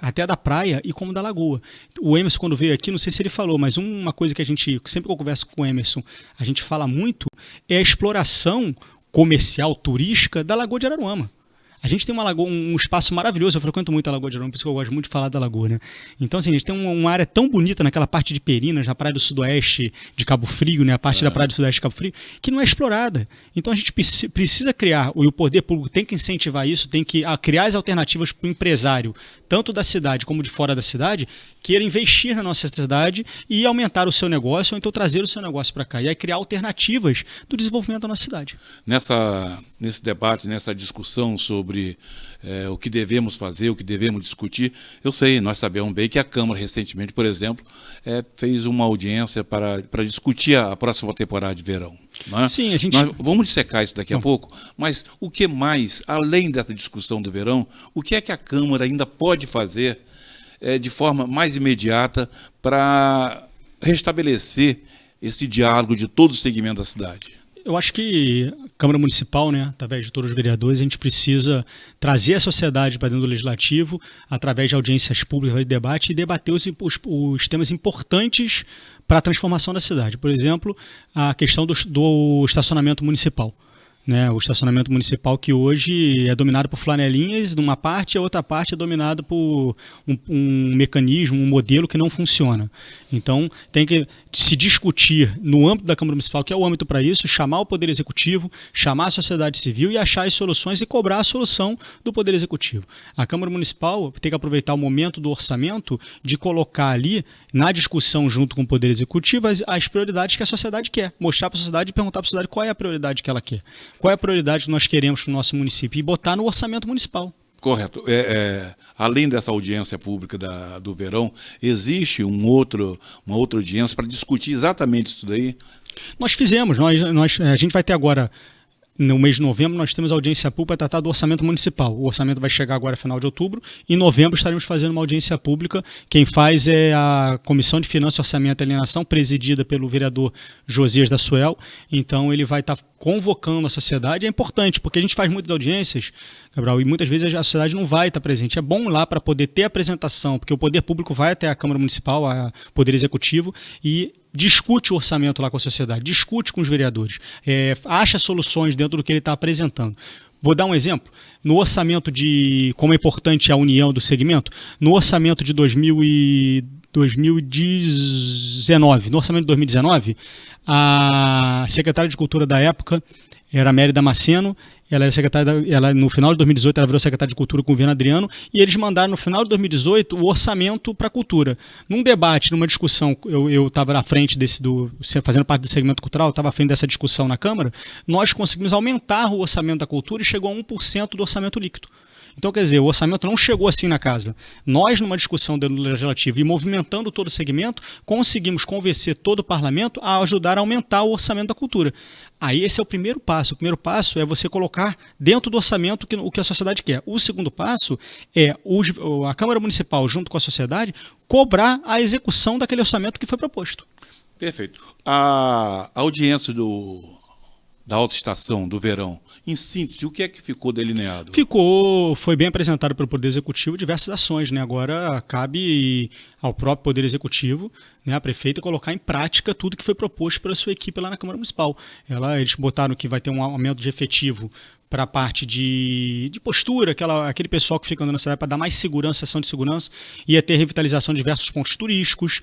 Speaker 2: até da praia e como da lagoa. O Emerson, quando veio aqui, não sei se ele falou, mas uma coisa que a gente, sempre que eu converso com o Emerson, a gente fala muito, é a exploração comercial, turística da Lagoa de Araruama. A gente tem uma lagoa, um espaço maravilhoso, eu frequento muito a Lagoa de Araruama, por isso que eu gosto muito de falar da lagoa, né? Então, assim, a gente tem uma área tão bonita naquela parte de Perinas, na praia do sudoeste de Cabo Frio, né? A parte da praia do sudoeste de Cabo Frio, que não é explorada. Então, a gente precisa criar, e o poder público tem que incentivar isso, tem que criar as alternativas para o empresário, tanto da cidade como de fora da cidade, queira investir na nossa cidade e aumentar o seu negócio, ou então trazer o seu negócio para cá. E aí criar alternativas do desenvolvimento da nossa cidade.
Speaker 1: Nesse debate, nessa discussão sobre o que devemos fazer, o que devemos discutir, eu sei, nós sabemos bem que a Câmara recentemente, por exemplo, fez uma audiência para discutir a próxima temporada de verão. Não é?
Speaker 2: Sim,
Speaker 1: nós vamos dissecar isso daqui a pouco, mas o que mais, além dessa discussão do verão, o que é que a Câmara ainda pode fazer de forma mais imediata para restabelecer esse diálogo de todo o segmento da cidade?
Speaker 2: Eu acho que a Câmara Municipal, né, através de todos os vereadores, a gente precisa trazer a sociedade para dentro do Legislativo, através de audiências públicas de debate, e debater os temas importantes para a transformação da cidade. Por exemplo, a questão do estacionamento municipal. Né, o estacionamento municipal que hoje é dominado por flanelinhas numa parte, e a outra parte é dominada por um mecanismo, um modelo que não funciona. Então, tem que se discutir no âmbito da Câmara Municipal, que é o âmbito para isso, chamar o Poder Executivo, chamar a sociedade civil e achar as soluções e cobrar a solução do Poder Executivo. A Câmara Municipal tem que aproveitar o momento do orçamento de colocar ali, na discussão junto com o Poder Executivo, as prioridades que a sociedade quer. Mostrar para a sociedade e perguntar para a sociedade qual é a prioridade que ela quer. Qual é a prioridade que nós queremos para o nosso município? E botar no orçamento municipal.
Speaker 1: Correto. Além dessa audiência pública do verão, existe uma outra audiência para discutir exatamente isso daí?
Speaker 2: Nós fizemos. A gente vai ter agora, no mês de novembro, nós temos audiência pública para tratar do orçamento municipal. O orçamento vai chegar agora no final de outubro. Em novembro estaremos fazendo uma audiência pública. Quem faz é a Comissão de Finanças, Orçamento e Alienação, presidida pelo vereador Josias da Suel. Então ele vai estar convocando a sociedade. É importante, porque a gente faz muitas audiências, Gabriel, e muitas vezes a sociedade não vai estar presente. É bom lá para poder ter apresentação, porque o poder público vai até a Câmara Municipal, o Poder Executivo, e discute o orçamento lá com a sociedade, discute com os vereadores, acha soluções dentro do que ele está apresentando. Vou dar um exemplo. No orçamento como é importante a união do segmento, no orçamento de 2019, no orçamento de 2019, a secretária de Cultura da época era a Mary Damasceno, ela era secretária, no final de 2018 ela virou secretária de Cultura com o governo Adriano, e eles mandaram no final de 2018 o orçamento para a cultura. Num debate, numa discussão, eu estava na frente fazendo parte do segmento cultural, estava à frente dessa discussão na Câmara, nós conseguimos aumentar o orçamento da cultura e chegou a 1% do orçamento líquido. Então, quer dizer, o orçamento não chegou assim na casa. Nós, numa discussão do legislativo e movimentando todo o segmento, conseguimos convencer todo o parlamento a ajudar a aumentar o orçamento da cultura. Aí esse é o primeiro passo. O primeiro passo é você colocar dentro do orçamento o que a sociedade quer. O segundo passo é a Câmara Municipal, junto com a sociedade, cobrar a execução daquele orçamento que foi proposto.
Speaker 1: Perfeito. A audiência da autoestação do verão, em síntese, o que é que ficou delineado?
Speaker 2: Foi bem apresentado pelo Poder Executivo diversas ações, né? Agora cabe ao próprio Poder Executivo, né, a prefeita, colocar em prática tudo que foi proposto pela sua equipe lá na Câmara Municipal. Eles botaram que vai ter um aumento de efetivo para a parte de postura, aquele pessoal que fica andando na cidade para dar mais segurança, ação de segurança, ia ter revitalização de diversos pontos turísticos,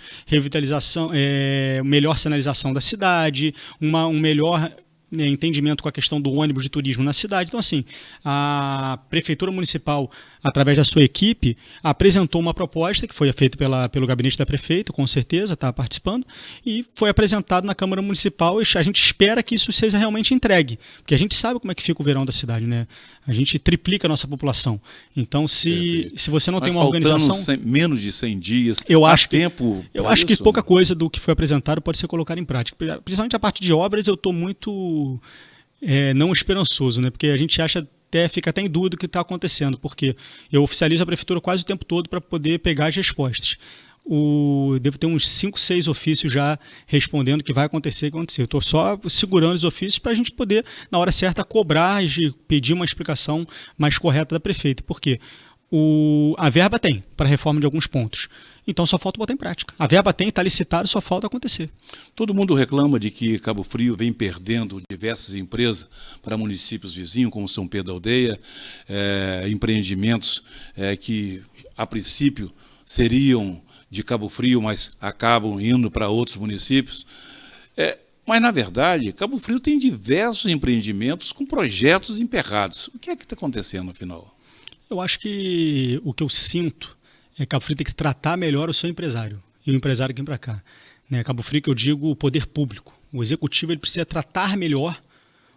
Speaker 2: melhor sinalização da cidade, um melhor entendimento com a questão do ônibus de turismo na cidade. Então, assim, a Prefeitura Municipal, através da sua equipe, apresentou uma proposta que foi feita pelo gabinete da prefeita, com certeza, está participando, e foi apresentado na Câmara Municipal, e a gente espera que isso seja realmente entregue, porque a gente sabe como é que fica o verão da cidade, né? A gente triplica a nossa população. Então, se você não tem uma organização...
Speaker 1: menos de 100 dias,
Speaker 2: eu acho que
Speaker 1: isso?
Speaker 2: Pouca coisa do que foi apresentado pode ser colocada em prática. Principalmente a parte de obras, eu estou muito não esperançoso, né? Porque a gente fica até em dúvida do que está acontecendo, porque eu oficializo a prefeitura quase o tempo todo para poder pegar as respostas. Devo ter uns 5, 6 ofícios já respondendo o que vai acontecer. Eu estou só segurando os ofícios para a gente poder, na hora certa, cobrar e pedir uma explicação mais correta da prefeita. Por quê? A verba tem para a reforma de alguns pontos. Então só falta botar em prática. A verba tem, está licitada, só falta acontecer.
Speaker 1: Todo mundo reclama de que Cabo Frio vem perdendo diversas empresas para municípios vizinhos, como São Pedro da Aldeia, empreendimentos que, a princípio, seriam de Cabo Frio, mas acabam indo para outros municípios. Mas, na verdade, Cabo Frio tem diversos empreendimentos com projetos emperrados. O que é que está acontecendo, afinal?
Speaker 2: Eu acho que o que eu sinto é que Cabo Frio tem que tratar melhor o seu empresário e o empresário que vem para cá. Cabo Frio, que eu digo, o poder público. O executivo ele precisa tratar melhor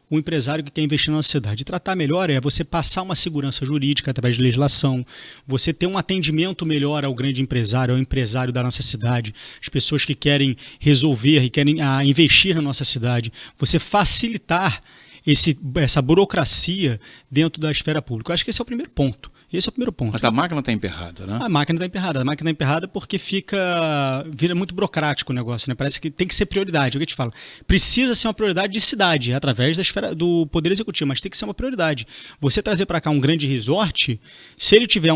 Speaker 2: o empresário que quer investir na nossa cidade. E tratar melhor é você passar uma segurança jurídica através de legislação, você ter um atendimento melhor ao grande empresário, ao empresário da nossa cidade, as pessoas que querem resolver e querem investir na nossa cidade, você facilitar essa burocracia dentro da esfera pública. Eu acho que esse é o primeiro ponto. Esse é o primeiro ponto.
Speaker 1: Mas a máquina está emperrada, né?
Speaker 2: A máquina está emperrada. A máquina está emperrada porque vira muito burocrático o negócio, né? Parece que tem que ser prioridade. É o que eu te falo. Precisa ser uma prioridade de cidade, através da esfera do Poder Executivo, mas tem que ser uma prioridade. Você trazer para cá um grande resort, se ele tiver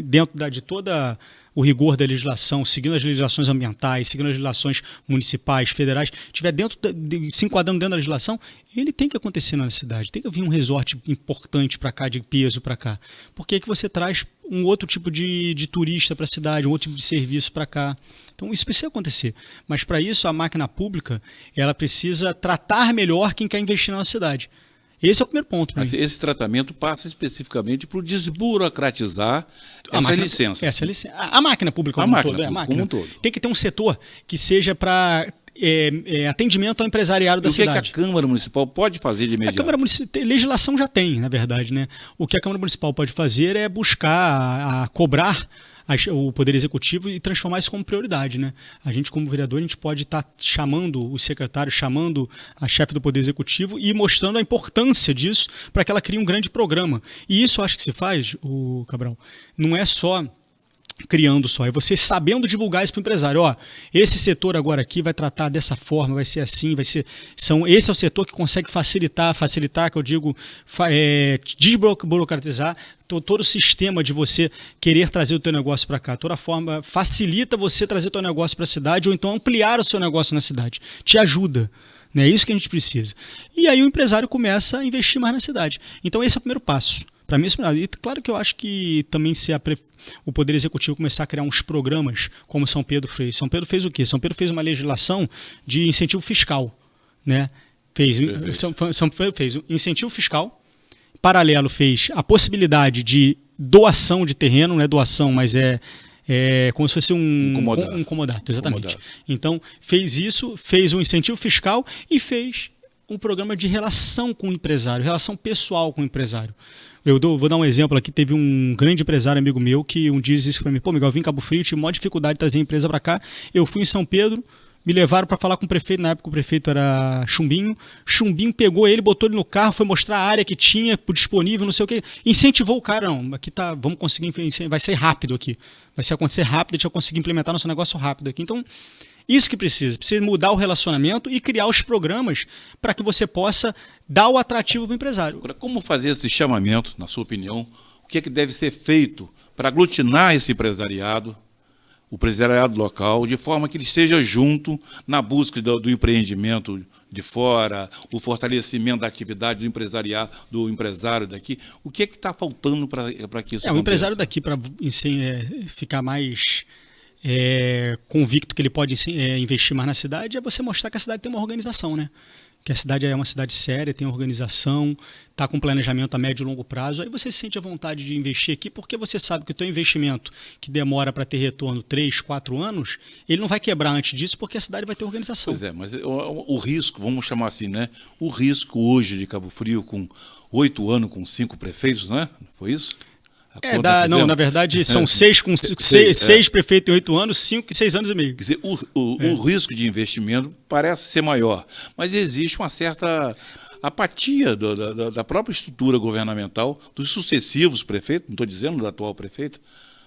Speaker 2: dentro de toda o rigor da legislação, seguindo as legislações ambientais, seguindo as legislações municipais, federais, estiver se enquadrando dentro da legislação, ele tem que acontecer na cidade. Tem que vir um resort importante para cá, de peso para cá. Porque é que você traz um outro tipo de turista para a cidade, um outro tipo de serviço para cá. Então isso precisa acontecer. Mas para isso a máquina pública ela precisa tratar melhor quem quer investir na nossa cidade. Esse é o primeiro ponto.
Speaker 1: Esse tratamento passa especificamente para desburocratizar essa licença.
Speaker 2: A máquina pública como um todo. Tem que ter um setor que seja para atendimento ao empresariado da cidade.
Speaker 1: O que a Câmara Municipal pode fazer de imediato?
Speaker 2: A Câmara Municipal, legislação já tem, na verdade, né? O que a Câmara Municipal pode fazer é buscar cobrar o Poder Executivo e transformar isso como prioridade, né? A gente, como vereador, a gente pode estar chamando o secretário, chamando a chefe do Poder Executivo e mostrando a importância disso para que ela crie um grande programa. E isso eu acho que se faz, Cabral, não é só criando só, é você sabendo divulgar isso para o empresário. Esse setor agora aqui vai tratar dessa forma, vai ser assim, esse é o setor que consegue facilitar, que eu digo, desburocratizar todo o sistema de você querer trazer o teu negócio para cá. Toda forma facilita você trazer o teu negócio para a cidade ou então ampliar o seu negócio na cidade. Te ajuda. É isso que a gente precisa. E aí o empresário começa a investir mais na cidade. Então esse é o primeiro passo. Para mim, e claro que eu acho que também se o Poder Executivo começar a criar uns programas como São Pedro fez. São Pedro fez o quê? São Pedro fez uma legislação de incentivo fiscal, né? Fez incentivo fiscal, paralelo fez a possibilidade de doação de terreno, não é doação, mas é como se fosse um comodato, exatamente. Então, fez isso, fez um incentivo fiscal e fez um programa de relação com o empresário, relação pessoal com o empresário. Vou dar um exemplo aqui, teve um grande empresário amigo meu que um dia disse para mim, pô, Miguel, eu vim em Cabo Frio, tive maior dificuldade de trazer a empresa para cá, eu fui em São Pedro, me levaram para falar com o prefeito, na época o prefeito era Chumbinho pegou ele, botou ele no carro, foi mostrar a área que tinha disponível, não sei o que, incentivou o cara, não, aqui tá, vamos conseguir, vai ser rápido aqui, vai acontecer rápido, a gente vai conseguir implementar nosso negócio rápido aqui. Então, isso que precisa mudar o relacionamento e criar os programas para que você possa dar o atrativo para o empresário.
Speaker 1: Agora, como fazer esse chamamento, na sua opinião, o que é que deve ser feito para aglutinar esse empresariado, o empresariado local, de forma que ele esteja junto na busca do empreendimento de fora, o fortalecimento da atividade do empresário daqui? O que é que está faltando para que isso aconteça?
Speaker 2: O empresário daqui, para ficar mais convicto que ele pode investir mais na cidade, é você mostrar que a cidade tem uma organização, né? Que a cidade é uma cidade séria, tem organização, está com planejamento a médio e longo prazo, aí você sente a vontade de investir aqui, porque você sabe que o teu investimento, que demora para ter retorno 3, 4 anos, ele não vai quebrar antes disso, porque a cidade vai ter organização.
Speaker 1: Pois é, mas o risco, vamos chamar assim, né? O risco hoje de Cabo Frio, com 8 anos, com 5 prefeitos, não é? Foi isso?
Speaker 2: Na verdade, são 6 prefeitos em 8 anos, 5 e 6 anos e meio.
Speaker 1: Quer dizer, o risco de investimento parece ser maior, mas existe uma certa apatia da própria estrutura governamental, dos sucessivos prefeitos, não estou dizendo do atual prefeito,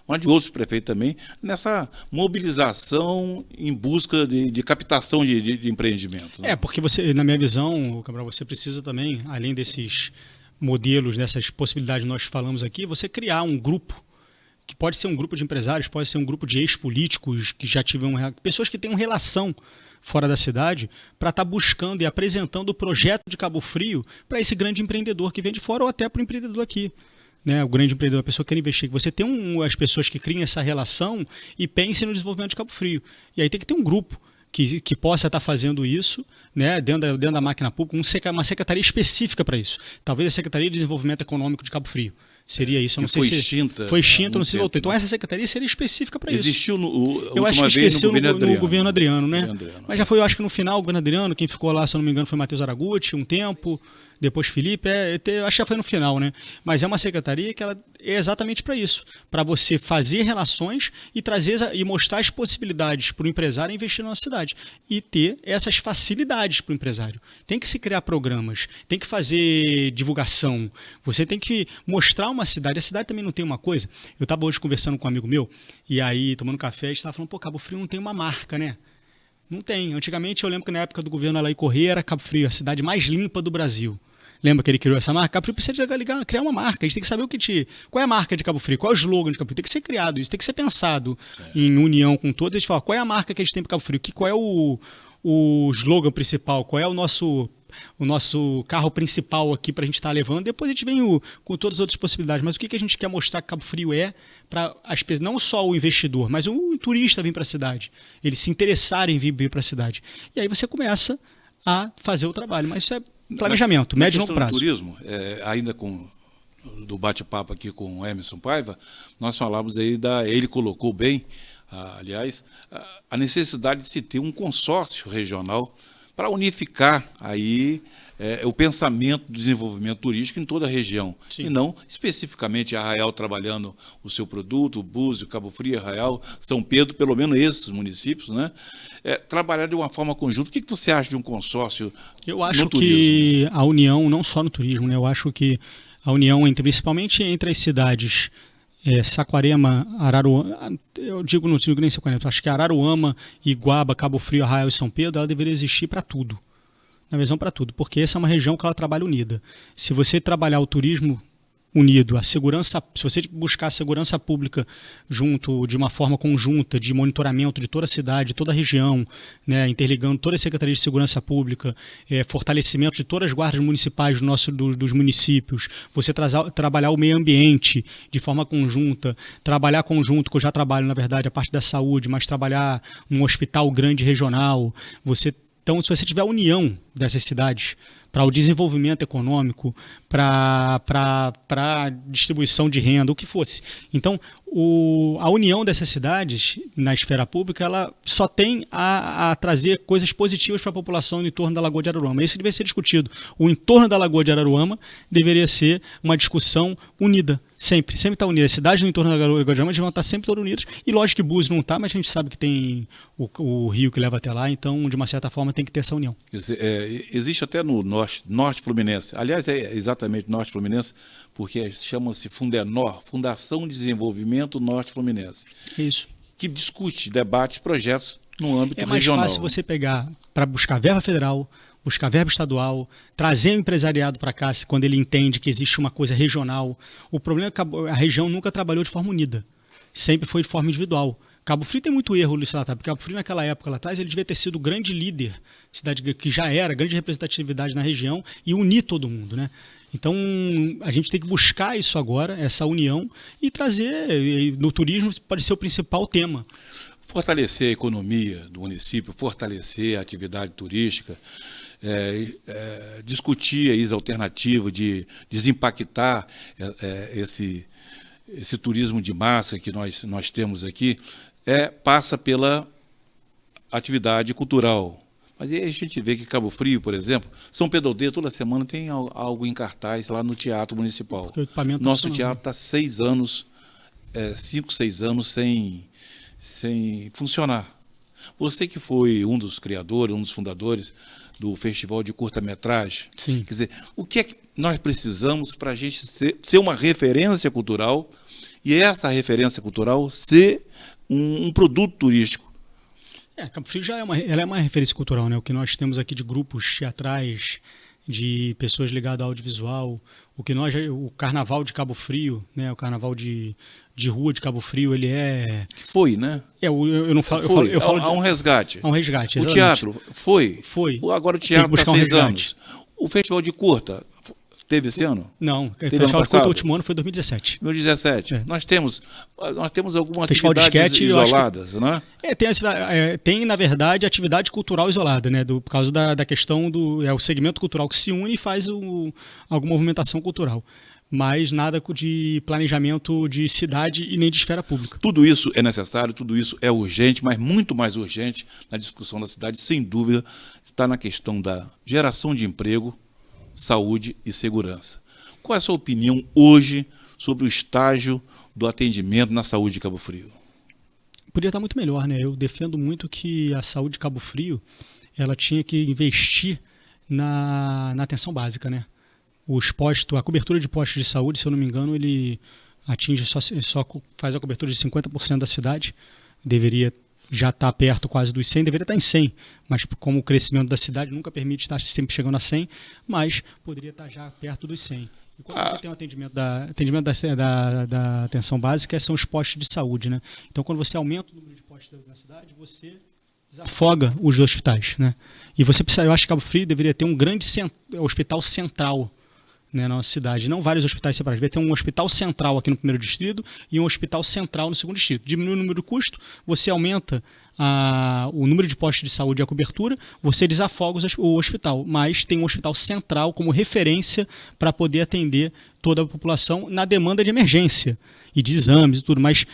Speaker 1: mas de outros prefeitos também, nessa mobilização em busca de captação de empreendimento. Né?
Speaker 2: Porque você, na minha visão, Cabral, você precisa também, além desses modelos, dessas possibilidades que nós falamos aqui, você criar um grupo, que pode ser um grupo de empresários, pode ser um grupo de ex-políticos que já tiveram pessoas que têm uma relação fora da cidade, para estar buscando e apresentando o projeto de Cabo Frio para esse grande empreendedor que vem de fora ou até para o empreendedor aqui. Né, o grande empreendedor, a pessoa que quer investir, que você tem as pessoas que criem essa relação e pensem no desenvolvimento de Cabo Frio. E aí tem que ter um grupo que possa estar fazendo isso, né, dentro da máquina pública, uma secretaria específica para isso. Talvez a Secretaria de Desenvolvimento Econômico de Cabo Frio. Seria isso, eu não sei se foi extinta, não se voltou. Então essa secretaria seria específica para isso.
Speaker 1: Existiu
Speaker 2: eu acho que esqueceu no governo Adriano, né? Mas já foi, eu acho que no final, o governo Adriano, quem ficou lá, se eu não me engano, foi Matheus Araguchi, um tempo, depois Felipe, acho que já foi no final, né? Mas é uma secretaria que ela é exatamente para isso, para você fazer relações e trazer e mostrar as possibilidades para o empresário investir na nossa cidade e ter essas facilidades para o empresário. Tem que se criar programas, tem que fazer divulgação, você tem que mostrar uma cidade. A cidade também não tem uma coisa. Eu estava hoje conversando com um amigo meu e aí tomando café, a gente estava falando, pô, Cabo Frio não tem uma marca, né? Não tem. Antigamente eu lembro que na época do governo Alain Corrêa era Cabo Frio, a cidade mais limpa do Brasil. Lembra que ele criou essa marca? Cabo Frio precisa criar uma marca. A gente tem que saber qual é a marca de Cabo Frio, qual é o slogan de Cabo Frio. Tem que ser criado isso, tem que ser pensado em união com todos. A gente fala, qual é a marca que a gente tem para Cabo Frio? Qual é o slogan principal? Qual é o nosso carro principal aqui para a gente estar levando? Depois a gente vem com todas as outras possibilidades. Mas o que a gente quer mostrar que Cabo Frio para as pessoas, não só o investidor, mas o turista vir para a cidade. Eles se interessarem em vir para a cidade. E aí você começa a fazer o trabalho. Mas isso é planejamento, médio e longo prazo.
Speaker 1: No turismo, ainda do bate-papo aqui com o Emerson Paiva, nós falamos aí ele colocou bem, aliás, a necessidade de se ter um consórcio regional para unificar aí o pensamento do desenvolvimento turístico em toda a região. Sim. E não especificamente Arraial trabalhando o seu produto, Búzios, Cabo Frio, Arraial, São Pedro, pelo menos esses municípios, né? Trabalhar de uma forma conjunta. O que você acha de um consórcio no turismo?
Speaker 2: Eu acho que a união, não só no turismo, né? Eu acho que a união principalmente entre as cidades Saquarema, Araruama, eu digo no nem Saquarema, acho que Araruama, Iguaba, Cabo Frio, Arraial e São Pedro, ela deveria existir para tudo. Na visão para tudo, porque essa é uma região que ela trabalha unida. Se você trabalhar o turismo unido, se você buscar a segurança pública junto, de uma forma conjunta, de monitoramento de toda a cidade, de toda a região, né, interligando todas as secretarias de segurança pública, fortalecimento de todas as guardas municipais dos municípios, você trabalhar o meio ambiente de forma conjunta, trabalhar conjunto, que eu já trabalho, na verdade, a parte da saúde, mas trabalhar num hospital grande regional, você Então, se você tiver a união dessas cidades para o desenvolvimento econômico, para a distribuição de renda, o que fosse. Então, a união dessas cidades na esfera pública, ela só tem a trazer coisas positivas para a população no entorno da Lagoa de Araruama. Isso deveria ser discutido. O entorno da Lagoa de Araruama deveria ser uma discussão unida. Sempre está unida. As cidades no entorno da Lagoa de Araruama vão estar sempre todas unidas. E lógico que Búzios não está, mas a gente sabe que tem o rio que leva até lá, então, de uma certa forma, tem que ter essa união.
Speaker 1: Existe até no Norte Fluminense. Aliás, é exatamente Norte Fluminense, porque chama-se Fundenor, Fundação de Desenvolvimento Norte Fluminense.
Speaker 2: Isso.
Speaker 1: Que discute, debate, projetos no âmbito regional.
Speaker 2: É mais fácil você pegar para buscar verba federal, buscar verba estadual, trazer o empresariado para cá quando ele entende que existe uma coisa regional. O problema é que a região nunca trabalhou de forma unida, sempre foi de forma individual. Cabo Frio tem muito erro, Luiz Latap, porque Cabo Frio naquela época lá atrás ele devia ter sido o grande líder, cidade que já era, grande representatividade na região e unir todo mundo, né? Então a gente tem que buscar isso agora, essa união, e trazer, no turismo pode ser o principal tema.
Speaker 1: Fortalecer a economia do município, fortalecer a atividade turística, discutir as alternativas de desimpactar esse turismo de massa que nós temos aqui, passa pela atividade cultural. Mas aí a gente vê que Cabo Frio, por exemplo, São Pedro Aldeia, toda semana tem algo em cartaz lá no Teatro Municipal. Nosso teatro está 6 anos, 5, 6 anos sem funcionar. Você que foi um dos criadores, um dos fundadores do Festival de Curta-Metragem, quer dizer, o que é que nós precisamos para a gente ser uma referência cultural e essa referência cultural ser um produto turístico?
Speaker 2: Cabo Frio ela é uma referência cultural, né? O que nós temos aqui de grupos teatrais, de pessoas ligadas ao audiovisual, o Carnaval de Cabo Frio, né? O Carnaval de rua de Cabo Frio, ele é...
Speaker 1: Que foi, né?
Speaker 2: Eu não falo... Eu falo
Speaker 1: há um resgate.
Speaker 2: Há um resgate, exatamente.
Speaker 1: O teatro foi. Agora o teatro está 6 anos. O Festival de Curta teve esse ano?
Speaker 2: Não, o Festival de Curta, o último ano foi 2017.
Speaker 1: 2017. Nós temos algumas
Speaker 2: Festival
Speaker 1: atividades isoladas, não é?
Speaker 2: Tem, na verdade, atividade cultural isolada, né? Por causa da questão o segmento cultural que se une e faz alguma movimentação cultural. Mas nada de planejamento de cidade e nem de esfera pública.
Speaker 1: Tudo isso é necessário, tudo isso é urgente, mas muito mais urgente na discussão da cidade, sem dúvida, está na questão da geração de emprego, saúde e segurança. Qual é a sua opinião hoje sobre o estágio do atendimento na saúde de Cabo Frio?
Speaker 2: Podia estar muito melhor, né? Eu defendo muito que a saúde de Cabo Frio ela tinha que investir na atenção básica, né? A cobertura de postos de saúde, se eu não me engano, ele atinge só faz a cobertura de 50% da cidade. Deveria já estar perto quase dos 100, deveria estar em 100, mas como o crescimento da cidade nunca permite estar sempre chegando a 100, mas poderia estar já perto dos 100. E quando você tem um atendimento da atenção básica, são os postos de saúde, né? Então, quando você aumenta o número de postos na cidade, você desafoga os hospitais, né? E eu acho que Cabo Frio deveria ter um grande hospital central, né, na nossa cidade, não vários hospitais separados. Vai ter um hospital central aqui no primeiro distrito e um hospital central no segundo distrito. Diminui o número de custo, você aumenta o número de postos de saúde e a cobertura, você desafoga o hospital, mas tem um hospital central como referência para poder atender toda a população na demanda de emergência e de exames e tudo. Mas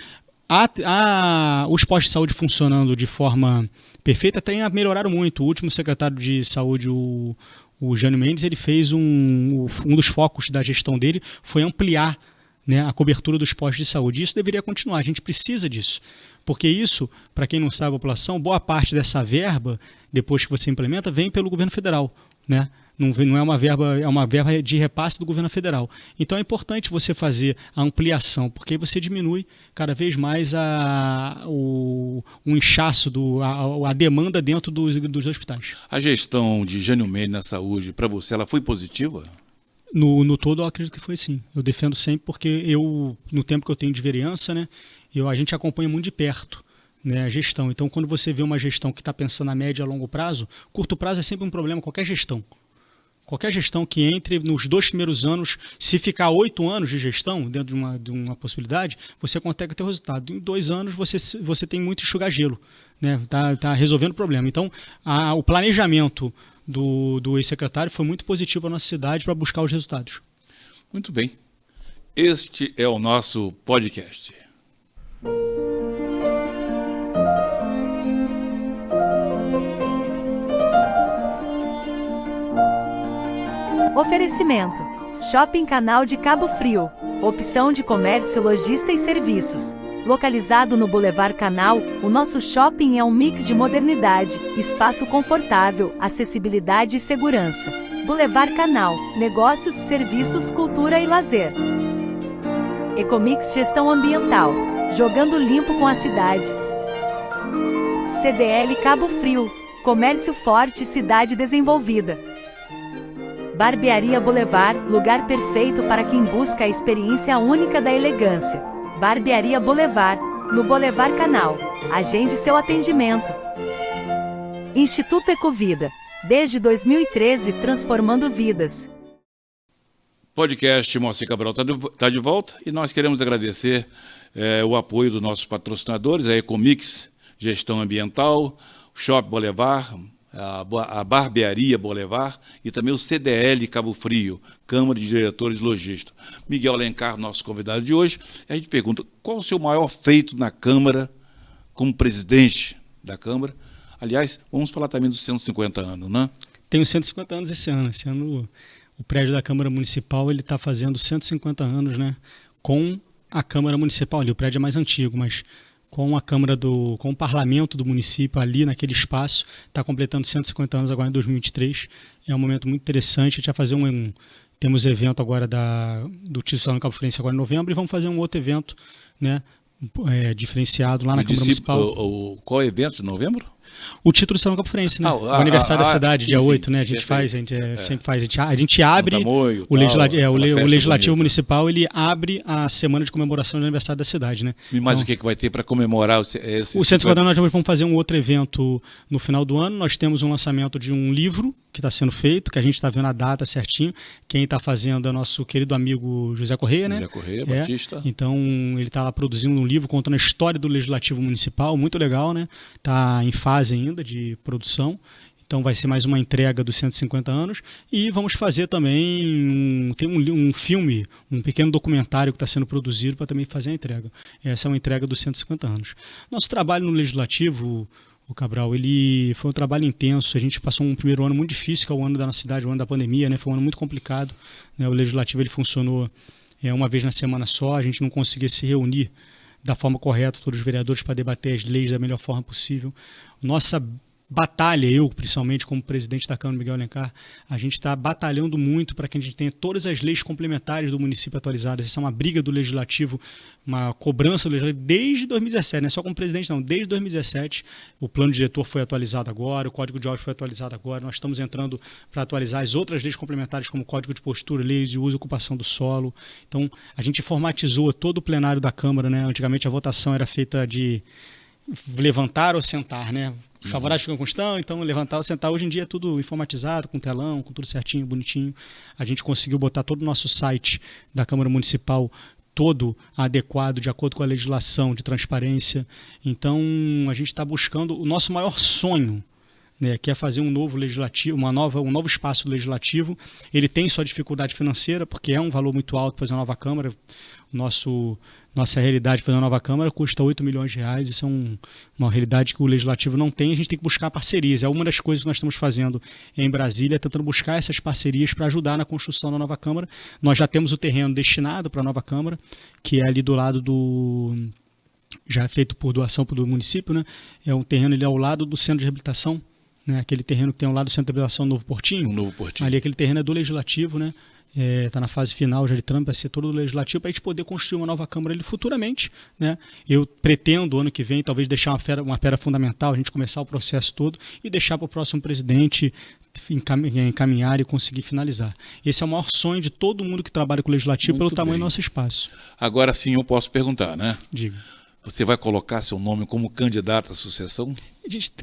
Speaker 2: os postos de saúde funcionando de forma perfeita melhoraram muito. O último secretário de saúde, o Jânio Mendes, ele fez um dos focos da gestão dele foi ampliar, né, a cobertura dos postos de saúde. Isso deveria continuar, a gente precisa disso. Porque isso, para quem não sabe a população, boa parte dessa verba, depois que você implementa, vem pelo governo federal, né? Não é uma verba, é uma verba de repasse do governo federal. Então é importante você fazer a ampliação, porque aí você diminui cada vez mais o inchaço, a demanda dentro dos hospitais.
Speaker 1: A gestão de Jânio Mendes na saúde, para você, ela foi positiva?
Speaker 2: No todo, eu acredito que foi sim. Eu defendo sempre, porque no tempo que eu tenho de vereança, né, a gente acompanha muito de perto, né, a gestão. Então, quando você vê uma gestão que está pensando a médio e a longo prazo, curto prazo é sempre um problema, qualquer gestão. Qualquer gestão que entre nos 2 primeiros anos, se ficar 8 anos de gestão dentro de uma possibilidade, você consegue ter resultado. Em 2 anos você tem muito enxugar gelo, né? Tá resolvendo o problema. Então, o planejamento do ex-secretário foi muito positivo para a nossa cidade para buscar os resultados.
Speaker 1: Muito bem. Este é o nosso podcast.
Speaker 3: Oferecimento: Shopping Canal de Cabo Frio. Opção de comércio, lojista e serviços. Localizado no Boulevard Canal, o nosso shopping é um mix de modernidade, espaço confortável, acessibilidade e segurança. Boulevard Canal, negócios, serviços, cultura e lazer. Ecomix Gestão Ambiental, jogando limpo com a cidade. CDL Cabo Frio, comércio forte, cidade desenvolvida. Barbearia Boulevard, lugar perfeito para quem busca a experiência única da elegância. Barbearia Boulevard, no Boulevard Canal. Agende seu atendimento. Instituto Ecovida, desde 2013 transformando vidas.
Speaker 1: Podcast Moacir Cabral está de volta e nós queremos agradecer o apoio dos nossos patrocinadores, a Ecomix Gestão Ambiental, o Shopping Boulevard, a Barbearia Boulevard e também o CDL Cabo Frio, Câmara de Diretores Logísticos. Miguel Alencar, nosso convidado de hoje, a gente pergunta qual o seu maior feito na Câmara, como presidente da Câmara. Aliás, vamos falar também dos 150 anos, né?
Speaker 2: Tenho 150 anos esse ano. Esse ano o prédio da Câmara Municipal está fazendo 150 anos, né? Com a Câmara Municipal ali. O prédio é mais antigo, mas com a Câmara com o Parlamento do município ali naquele espaço, está completando 150 anos agora em 2023. É um momento muito interessante. A gente vai fazer temos evento agora do Título Cidadão Cabo-Friense agora em novembro e vamos fazer um outro evento, né, diferenciado lá na Câmara Municipal.
Speaker 1: Qual evento de novembro?
Speaker 2: O Título Cidadão Cabo-Friense, né? O aniversário da cidade, dia 8, né? A gente sempre faz. A gente abre o Legislativo Municipal, ele abre a semana de comemoração do aniversário da cidade, né?
Speaker 1: E mais o que vai ter para comemorar esse
Speaker 2: o 150 anos? Nós vamos fazer um outro evento no final do ano. Nós temos um lançamento de um livro que está sendo feito, que a gente está vendo a data certinho. Quem está fazendo é o nosso querido amigo José Correia, né?
Speaker 1: José Correia, Batista.
Speaker 2: Então, ele está lá produzindo um livro contando a história do Legislativo Municipal, muito legal, né? Está em fase ainda de produção. Então vai ser mais uma entrega dos 150 anos e vamos fazer também tem um filme, um pequeno documentário que está sendo produzido para também fazer a entrega. Essa é uma entrega dos 150 anos. Nosso trabalho no Legislativo, o Cabral, ele foi um trabalho intenso. A gente passou um primeiro ano muito difícil, que é o ano da nossa cidade, o ano da pandemia, né? Foi um ano muito complicado, né? O Legislativo ele funcionou uma vez na semana só, a gente não conseguia se reunir da forma correta, todos os vereadores, para debater as leis da melhor forma possível. Nossa batalha, eu principalmente como presidente da Câmara, Miguel Alencar, a gente está batalhando muito para que a gente tenha todas as leis complementares do município atualizadas. Essa é uma briga do Legislativo, uma cobrança do Legislativo desde 2017, não é só como presidente não, desde 2017 o plano diretor foi atualizado agora, o Código de Obras foi atualizado agora, nós estamos entrando para atualizar as outras leis complementares como o Código de Postura, leis de uso e ocupação do solo. Então a gente informatizou todo o plenário da Câmara, né? Antigamente a votação era feita de levantar ou sentar, né? Os favoráveis ficam com estão, então levantar ou sentar. Hoje em dia é tudo informatizado, com telão, com tudo certinho, bonitinho. A gente conseguiu botar todo o nosso site da Câmara Municipal todo adequado, de acordo com a legislação de transparência. Então a gente está buscando o nosso maior sonho, né, que é fazer um novo legislativo, um novo espaço legislativo. Ele tem sua dificuldade financeira, porque é um valor muito alto fazer uma nova Câmara. Nossa realidade de fazer uma nova Câmara custa 8 milhões de reais. Isso é uma realidade que o Legislativo não tem. A gente tem que buscar parcerias. É uma das coisas que nós estamos fazendo em Brasília, tentando buscar essas parcerias para ajudar na construção da nova Câmara. Nós já temos o terreno destinado para a nova Câmara, que é ali do lado já é feito por doação do município, né? É um terreno ali ao lado do centro de reabilitação, né? Aquele terreno que tem ao lado do centro de reabilitação Novo Portinho.
Speaker 1: O Novo Portinho.
Speaker 2: Ali aquele terreno é do Legislativo, né? Está na fase final já de trâmite, vai ser todo do Legislativo para a gente poder construir uma nova Câmara ali futuramente, né? Eu pretendo, ano que vem, talvez deixar uma pedra fundamental, a gente começar o processo todo e deixar para o próximo presidente encaminhar e conseguir finalizar. Esse é o maior sonho de todo mundo que trabalha com o Legislativo. Muito pelo tamanho do nosso espaço.
Speaker 1: Agora sim eu posso perguntar, né?
Speaker 2: Diga.
Speaker 1: Você vai colocar seu nome como candidato à sucessão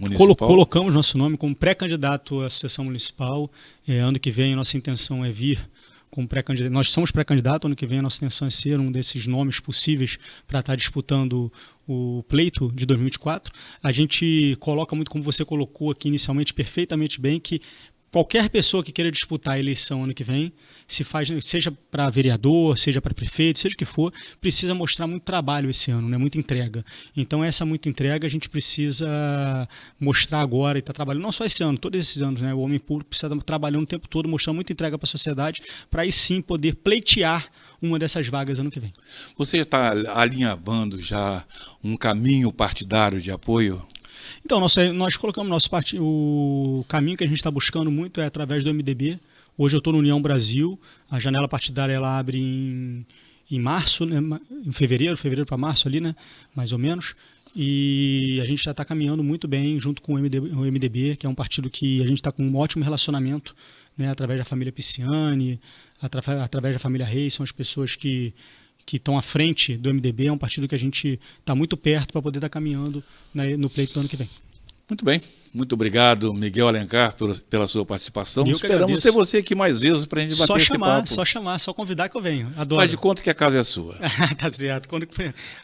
Speaker 2: municipal? Colocamos nosso nome como pré-candidato à sucessão municipal. Ano que vem a nossa intenção é vir como pré-candidato. Nós somos pré-candidato, ano que vem a nossa intenção é ser um desses nomes possíveis para estar disputando o pleito de 2024. A gente coloca muito, como você colocou aqui inicialmente, perfeitamente bem, que qualquer pessoa que queira disputar a eleição ano que vem, se faz, seja para vereador, seja para prefeito, seja o que for, precisa mostrar muito trabalho esse ano, né? Muita entrega. Então essa muita entrega a gente precisa mostrar agora e estar trabalhando, não só esse ano, todos esses anos, né? O homem público precisa estar trabalhando o tempo todo, mostrando muita entrega para a sociedade, para aí sim poder pleitear uma dessas vagas ano que vem.
Speaker 1: Você está alinhavando já um caminho partidário de apoio?
Speaker 2: Então, nós colocamos o caminho que a gente está buscando muito é através do MDB. Hoje eu estou no União Brasil, a janela partidária ela abre em março, né? Em fevereiro para março ali, né? Mais ou menos. E a gente já está caminhando muito bem junto com o MDB, que é um partido que a gente está com um ótimo relacionamento, né? Através da família Pisciani, através da família Reis, são as pessoas que estão à frente do MDB, é um partido que a gente está muito perto para poder estar caminhando, né, no pleito do ano que vem.
Speaker 1: Muito bem, muito obrigado, Miguel Alencar, pela sua participação.
Speaker 2: Esperamos
Speaker 1: ter você aqui mais vezes para a gente bater esse papo.
Speaker 2: Só convidar que eu venho. Adoro.
Speaker 1: Faz de conta que a casa é sua.
Speaker 2: Tá certo.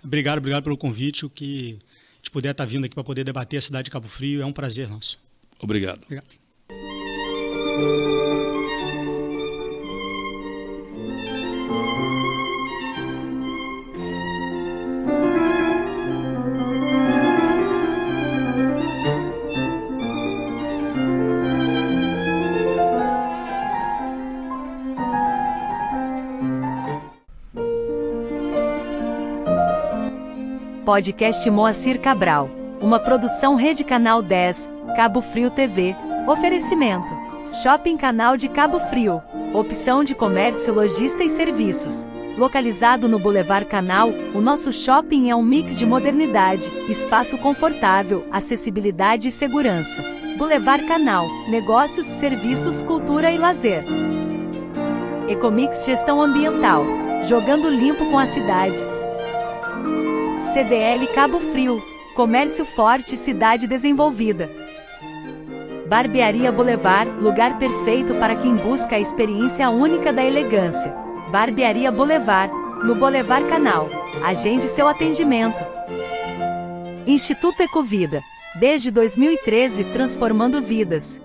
Speaker 2: Obrigado pelo convite. O que a gente puder estar vindo aqui para poder debater a cidade de Cabo Frio é um prazer nosso.
Speaker 1: Obrigado.
Speaker 3: Podcast Moacir Cabral. Uma produção Rede Canal 10, Cabo Frio TV. Oferecimento. Shopping Canal de Cabo Frio. Opção de comércio, lojista e serviços. Localizado no Boulevard Canal, o nosso shopping é um mix de modernidade, espaço confortável, acessibilidade e segurança. Boulevard Canal. Negócios, serviços, cultura e lazer. Ecomix Gestão Ambiental. Jogando limpo com a cidade. CDL Cabo Frio, comércio forte, cidade desenvolvida. Barbearia Boulevard, lugar perfeito para quem busca a experiência única da elegância. Barbearia Boulevard, no Boulevard Canal. Agende seu atendimento. Instituto Ecovida, desde 2013 transformando vidas.